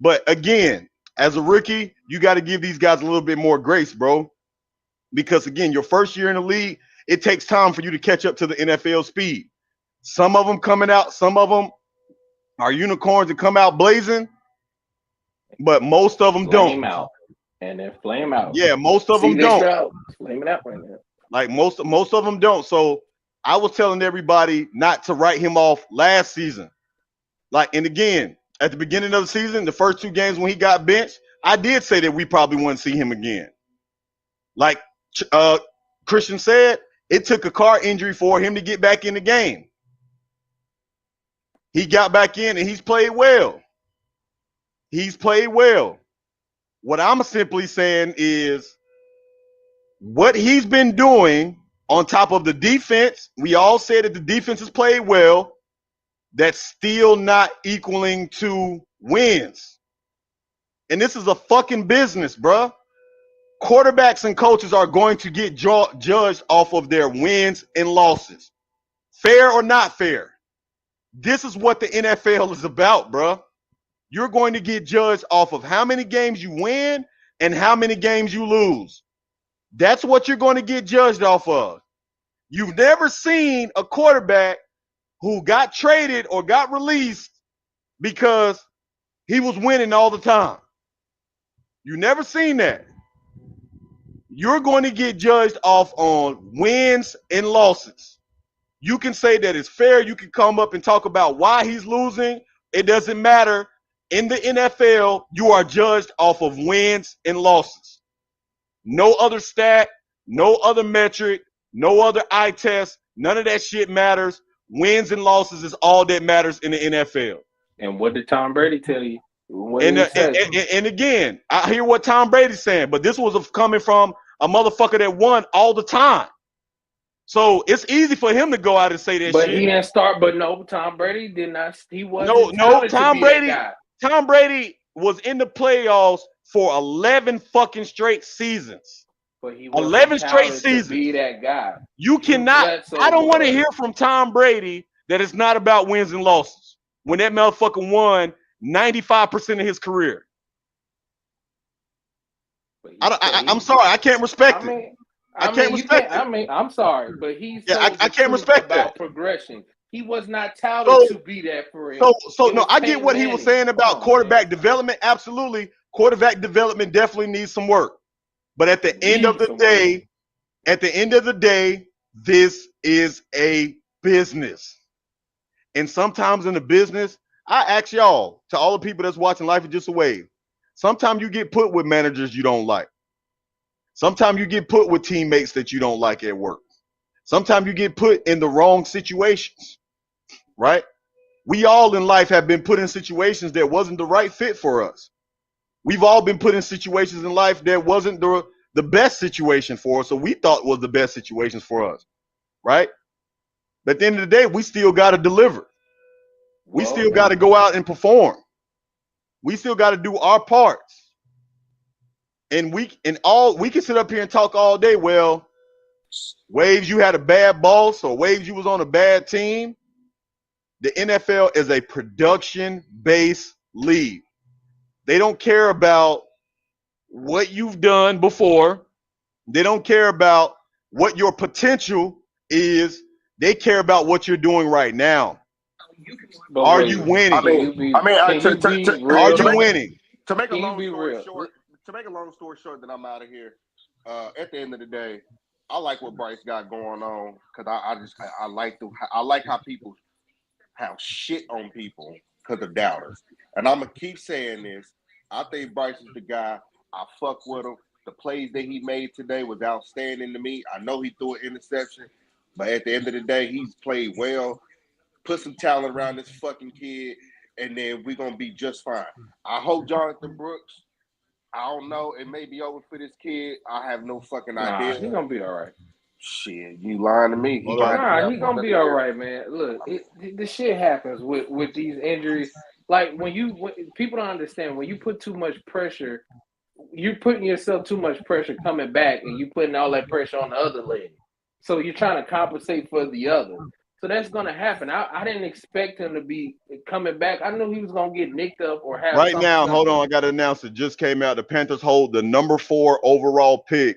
But again, as a rookie, you got to give these guys a little bit more grace, bro. Because again, your first year in the league, it takes time for you to catch up to the NFL speed. Some of them coming out, some of them are unicorns that come out blazing, but most of them Flame don't. out. And then flame out. Yeah, most of them don't. Flaming out right now. Like most of them don't. So I was telling everybody not to write him off last season. Like, and again, at the beginning of the season, the first 2 games when he got benched, I did say that we probably wouldn't see him again. Like Christian said, it took a car injury for him to get back in the game. He got back in and he's played well. He's played well. What I'm simply saying is what he's been doing on top of the defense. We all said that the defense has played well. That's still not equaling to wins. And this is a fucking business, bruh. Quarterbacks and coaches are going to get judged off of their wins and losses. Fair or not fair. This is what the NFL is about, bruh. You're going to get judged off of how many games you win and how many games you lose. That's what you're going to get judged off of. You've never seen a quarterback who got traded or got released because he was winning all the time. You never seen that. You're going to get judged off on wins and losses. You can say that it's fair. You can come up and talk about why he's losing. It doesn't matter. In the NFL, you are judged off of wins and losses. No other stat, no other metric, no other eye test. None of that shit matters. Wins and losses is all that matters in the NFL. And what did Tom Brady tell you? And again, I hear what Tom Brady's saying, but this was coming from a motherfucker that won all the time. So it's easy for him to go out and say that but shit. He didn't start. But no, Tom Brady did not. He wasn't. No, Tom Brady. Tom Brady was in the playoffs for 11 fucking straight seasons. But he 11 straight seasons. To be that guy. You cannot. I don't want to hear from Tom Brady that it's not about wins and losses. When that motherfucker won 95% of his career. I'm sorry, I can't respect it. I can't respect it. I'm sorry, but he's I can't respect that progression. He was not touted to be that for him. So no, I get what he was saying about quarterback development. Absolutely, quarterback development definitely needs some work. But at the end of the day, this is a business. And sometimes in the business, I ask y'all, to all the people that's watching Life is Just a Wave, sometimes you get put with managers you don't like. Sometimes you get put with teammates that you don't like at work. Sometimes you get put in the wrong situations, right? We all in life have been put in situations that wasn't the right fit for us. We've all been put in situations in life that wasn't the best situation for us, or we thought was the best situations for us, right? But at the end of the day, we still got to deliver. We still got to go out and perform. We still got to do our parts. And we can sit up here and talk all day. Well, Wavez, you had a bad boss, or Wavez, you was on a bad team. The NFL is a production-based league. They don't care about what you've done before. They don't care about what your potential is. They care about what you're doing right now. Are you winning? Are you winning? To make a long story short, then I'm out of here. at the end of the day, I like what Bryce got going on because I like how people have shit on people because of doubters. And I'm gonna keep saying this. I think Bryce is the guy. I fuck with him. The plays that he made today was outstanding to me. I know he threw an interception, but at the end of the day, he's played well. Put some talent around this fucking kid, and then we're gonna be just fine. I hope Jonathan Brooks. I don't know. It may be over for this kid. I have no fucking Nah, idea. he gonna be all right. Shit, you lying to me. He Hold gonna on. have to be Nah, out he for gonna another be all year. right, man. Look, the shit happens with these injuries. Like when people don't understand when you put too much pressure, you're putting yourself too much pressure coming back, and you putting all that pressure on the other leg. So you're trying to compensate for the other. So that's gonna happen. I didn't expect him to be coming back. I knew he was gonna get nicked up or have Right now, hold on. I got to announce it. Just came out. The Panthers hold the number 4 overall pick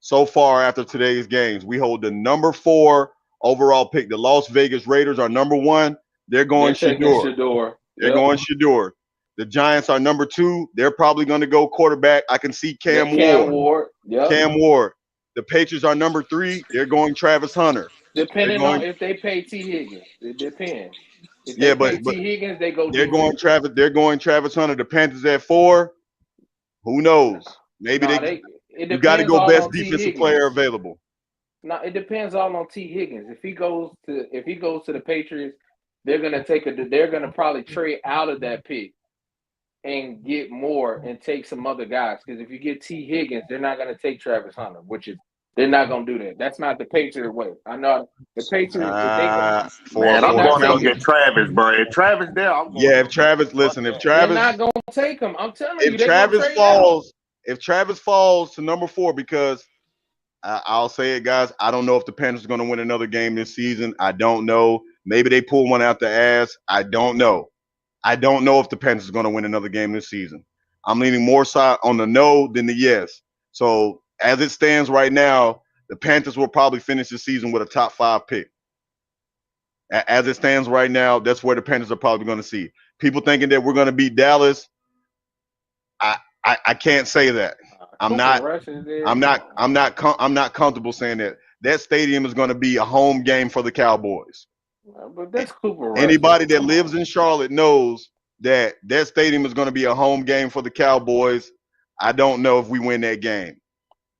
so far after today's games. We hold the number 4 overall pick. The Las Vegas Raiders are number 1. They're going They're taking Shador. Shador. They're Yep. going Shador. The Giants are number 2. They're probably going to go quarterback. I can see Yeah, Cam Cam Ward. Ward. Yep. Cam Ward. The Patriots are number 3. They're going Travis Hunter. Depending going- on if they pay T. Higgins. It depends. If Yeah, they pay but T. Higgins, they go they're defense. going Travis. They're going Travis Hunter. The Panthers at 4. Who knows? Maybe Nah, it it you got to depends go all best on T. defensive Higgins. player available. No, it depends all on T. Higgins. If he goes to the Patriots, they're gonna probably trade out of that pick and get more and take some other guys. Because if you get T. Higgins, they're not gonna take Travis Hunter, they're not gonna do that. That's not the Patriot way. I know the Patriots. If they go, Man, I'm They're not going to go taking- get Travis, bro. If Travis there, I'm going. Yeah, if Travis, listen, if they're Travis, not gonna take him. I'm telling you, if they're gonna Travis trade out. falls, if Travis falls to number 4, because I'll say it, guys, I don't know if the Panthers are going to win another game this season. I don't know. Maybe they pull one out the ass. I don't know. I don't know if the Panthers are going to win another game this season. I'm leaning more side on the no than the yes. So as it stands right now, the Panthers will probably finish the season with a top 5 pick. As it stands right now, that's where the Panthers are probably going to see. People thinking that we're going to beat Dallas. I can't say that. I'm not comfortable saying that. That stadium is going to be a home game for the Cowboys. But that's Cooper Rush. Anybody that lives in Charlotte knows that stadium is going to be a home game for the Cowboys. I don't know if we win that game.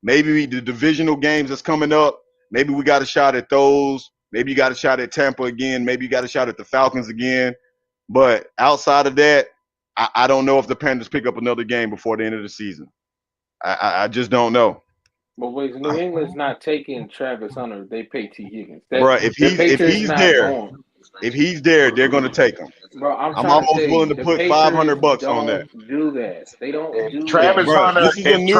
Maybe the divisional games that's coming up, maybe we got a shot at those. Maybe you got a shot at Tampa again. Maybe you got a shot at the Falcons again. But outside of that, I don't know if the Panthers pick up another game before the end of the season. I just don't know. But wait, New England's not taking Travis Hunter. They pay T. Higgins. Bro, if he's there, they're going to take him. Bro, I'm almost willing to put $500 on that. Do that. They don't do Travis that. Bro, Hunter. this is a new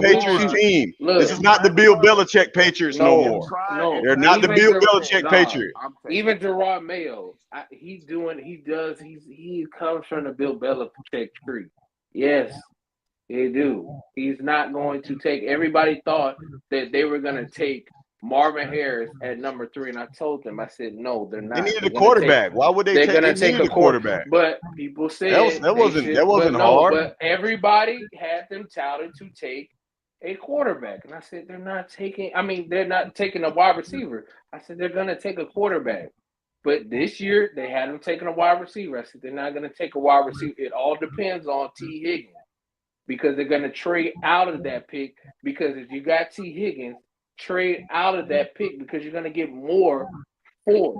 Patriots team. Look, this is not the Bill Belichick Patriots no more. No, They're not the Bill Belichick Patriots. Even Gerard Mayo, he comes from the Bill Belichick tree. Yes, they do. He's not going to take. Everybody thought that they were going to take Marvin Harris at number 3, and I told them, I said, no, they're not. They needed a quarterback. Why would they they're take? They're going to take a quarterback. But people said that wasn't hard. But everybody had them touted to take a quarterback, and I said they're not taking. I mean, they're not taking a wide receiver. I said they're going to take a quarterback. But this year they had them taking a wide receiver. I said they're not going to take a wide receiver. It all depends on T. Higgins because they're going to trade out of that pick. Because if you got T. Higgins, trade out of that pick because you're going to get more for it.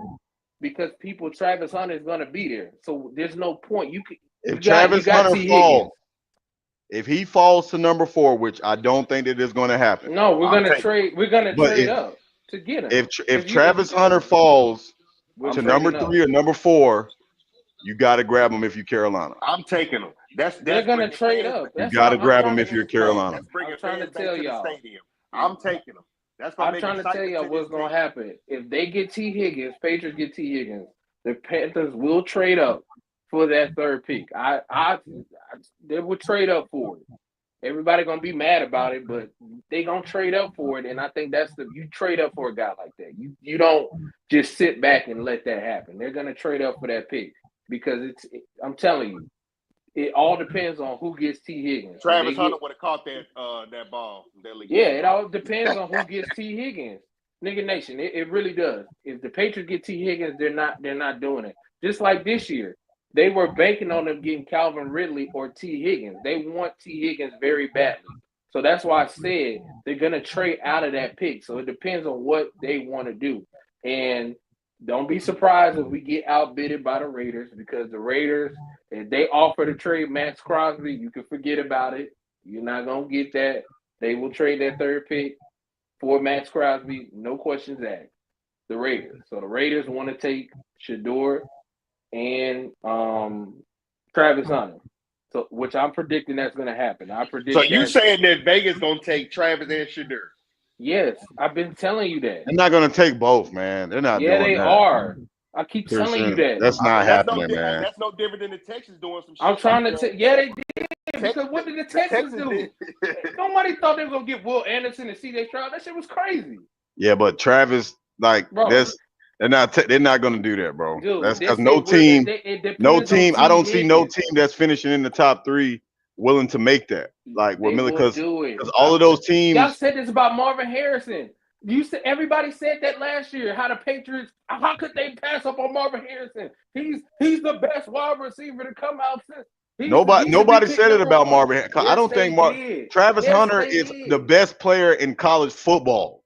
Because Travis Hunter is going to be there. So there's no point. If Travis Hunter falls, if he falls to number 4, which I don't think that is going to happen. No, we're going to trade. We're going to trade up to get him. If Travis Hunter falls to number 3 or number 4, you got to grab him if you're Carolina. I'm taking him. They're going to trade up. You got to grab him if you're Carolina. I'm trying to tell y'all. I'm taking him. I'm trying to tell y'all what's going to happen. If they get T. Higgins, Patriots get T. Higgins, the Panthers will trade up for that 3rd pick. They will trade up for it. Everybody going to be mad about it, but they going to trade up for it, and I think you trade up for a guy like that. You don't just sit back and let that happen. They're going to trade up for that pick because I'm telling you, It all depends on who gets T. Higgins. If Travis they Hunter get, would have caught that ball, that yeah, legitimate it ball. all depends on who gets T. Higgins. Nigga Nation, it really does. If the Patriots get T. Higgins, they're not doing it. Just like this year, they were banking on them getting Calvin Ridley or T. Higgins. They want T. Higgins very badly. So that's why I said they're gonna trade out of that pick. So it depends on what they want to do. And don't be surprised if we get outbidded by the Raiders, because the Raiders, if they offer to trade Max Crosby, you can forget about it. You're not gonna get that. They will trade that third pick for Max Crosby, no questions asked. The Raiders. So the Raiders want to take Shador and Travis Hunter. So which I'm predicting that's going to happen. I So predict you that. saying that Vegas gonna take Travis and Shadur? Yes, I've been telling you that. They're not gonna take both, man. They're not Yeah, doing they that. are. I keep telling you Christian, that. that's not happening, man. That's no different than the Texans doing some I'm shit like trying to that. yeah, they did. Because Texas, what did the the Texans Texans do? did. Nobody thought they were gonna get Will Anderson and C.J. Stroud. That shit was crazy, Yeah, but Travis, like bro. this, they're not gonna do that, bro. That's Dude, they because say it no depends on team. I T. don't see no Higgins. team that's finishing in the top three willing to make that. Like with They Miller, will because do it. all of those Y'all teams, said this about Marvin Harrison. You said everybody said that last year. How the Patriots? How could they pass up on Marvin Harrison? He's the best wide receiver to come out since. He should be nobody picked said it number about one. Marvin. I Yes, don't they think did. Travis Yes, Hunter they is the did. best player in college football.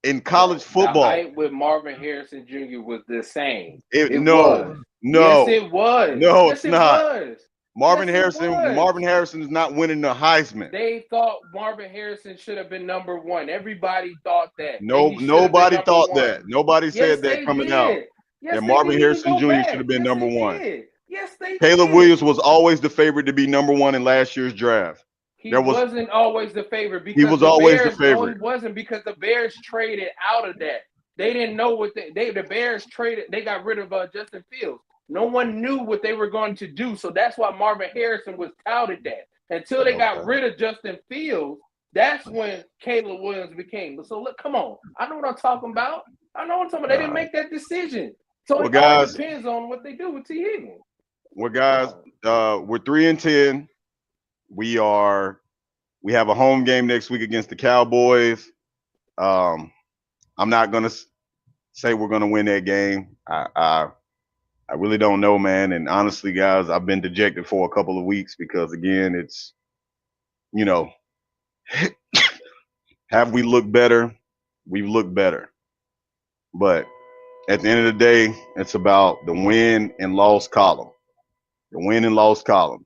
In college Bro, the football, hype with Marvin Harrison Jr. was the same. it, It no, was. Yes, no, it was. no, Yes, it's it not. was. Marvin Yes, it Harrison. was. Marvin Harrison is not winning the Heisman. They thought Marvin Harrison should have been number one. Everybody thought that No, he should have been nobody number thought one. that. Nobody Yes, said that they coming out. did. That Yes, they Marvin did. You can Harrison go Jr. should have back. been Yes, number they one. did. Yes, they Caleb did. Williams was always the favorite to be number one in last year's draft. He wasn't always the favorite He because was the always the Bears. No, he favorite. wasn't, because the Bears traded out of that. They didn't know what the Bears traded. They got rid of Justin Fields. No one knew what they were going to do, so that's why Marvin Harrison was touted that. Until they got rid of Justin Fields, that's when Caleb Williams became. But so look, come on, I know what I'm talking about. I know what I'm talking about. They didn't make that decision, so Well, it all guys, depends on what they do with T. Higgins. we're 3-10. We have a home game next week against the Cowboys. I'm not gonna say we're gonna win that game. I really don't know, man. And honestly, guys, I've been dejected for a couple of weeks because again, it's you know, have we looked better? We've looked better. But at the end of the day, it's about the win and loss column. The win and loss column.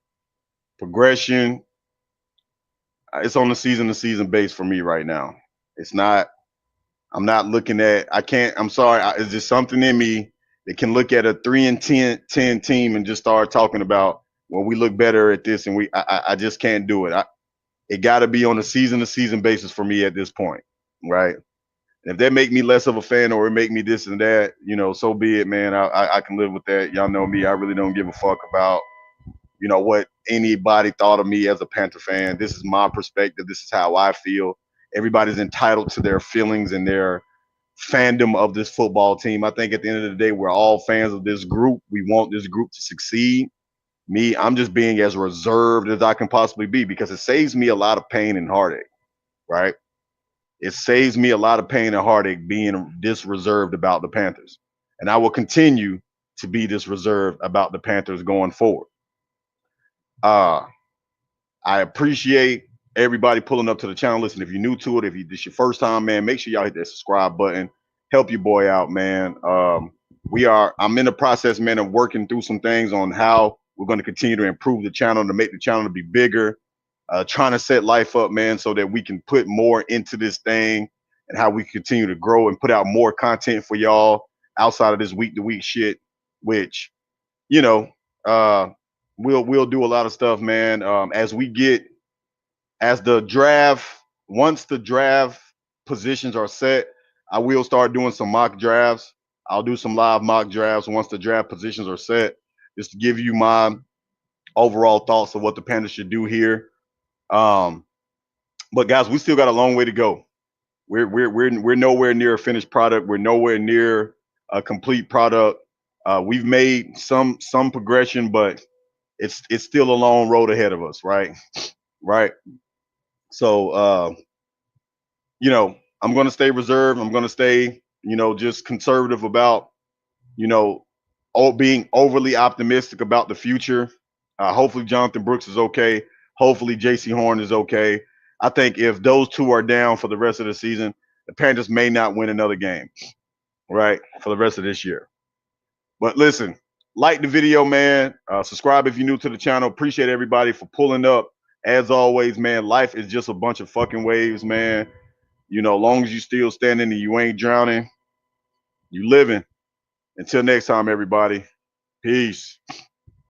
Progression, it's on the season to season base for me right now. It's not, I'm not looking at, I can't, I'm sorry, it's just something in me that can look at a 3-10 team and just start talking about, well, we look better at this and I just can't do it. It got to be on a season to season basis for me at this point, right? And if that make me less of a fan or it make me this and that, so be it, man. I can live with that. Y'all know me. I really don't give a fuck about, what anybody thought of me as a Panther fan. This is my perspective. This is how I feel. Everybody's entitled to their feelings and their fandom of this football team. I think at the end of the day, we're all fans of this group. We want this group to succeed. Me, I'm just being as reserved as I can possibly be because it saves me a lot of pain and heartache, right? It saves me a lot of pain and heartache being this reserved about the Panthers. And I will continue to be this reserved about the Panthers going forward. I appreciate everybody pulling up to the channel. Listen, if you're new to it, if this your first time, man, make sure y'all hit that subscribe button. Help your boy out, man. I'm in the process, man, of working through some things on how we're going to continue to improve the channel to make the channel to be bigger. Trying to set life up, man, so that we can put more into this thing and how we continue to grow and put out more content for y'all outside of this week to week shit, which, you know, uh, we'll do a lot of stuff, man. Once the draft positions are set, I will start doing some mock drafts. I'll do some live mock drafts once the draft positions are set, just to give you my overall thoughts of what the Panthers should do here. But guys, we still got a long way to go. We're nowhere near a finished product. We're nowhere near a complete product. We've made some progression, but it's still a long road ahead of us, right? Right. So I'm gonna stay reserved. I'm gonna stay, just conservative about, being overly optimistic about the future. Hopefully Jonathan Brooks is okay. Hopefully JC Horn is okay. I think if those two are down for the rest of the season, the Panthers may not win another game, right, for the rest of this year. But listen, like the video, man. Subscribe if you're new to the channel. Appreciate everybody for pulling up. As always, man, life is just a bunch of fucking waves, man. Long as you still standing and you ain't drowning, you living. Until next time, everybody. Peace.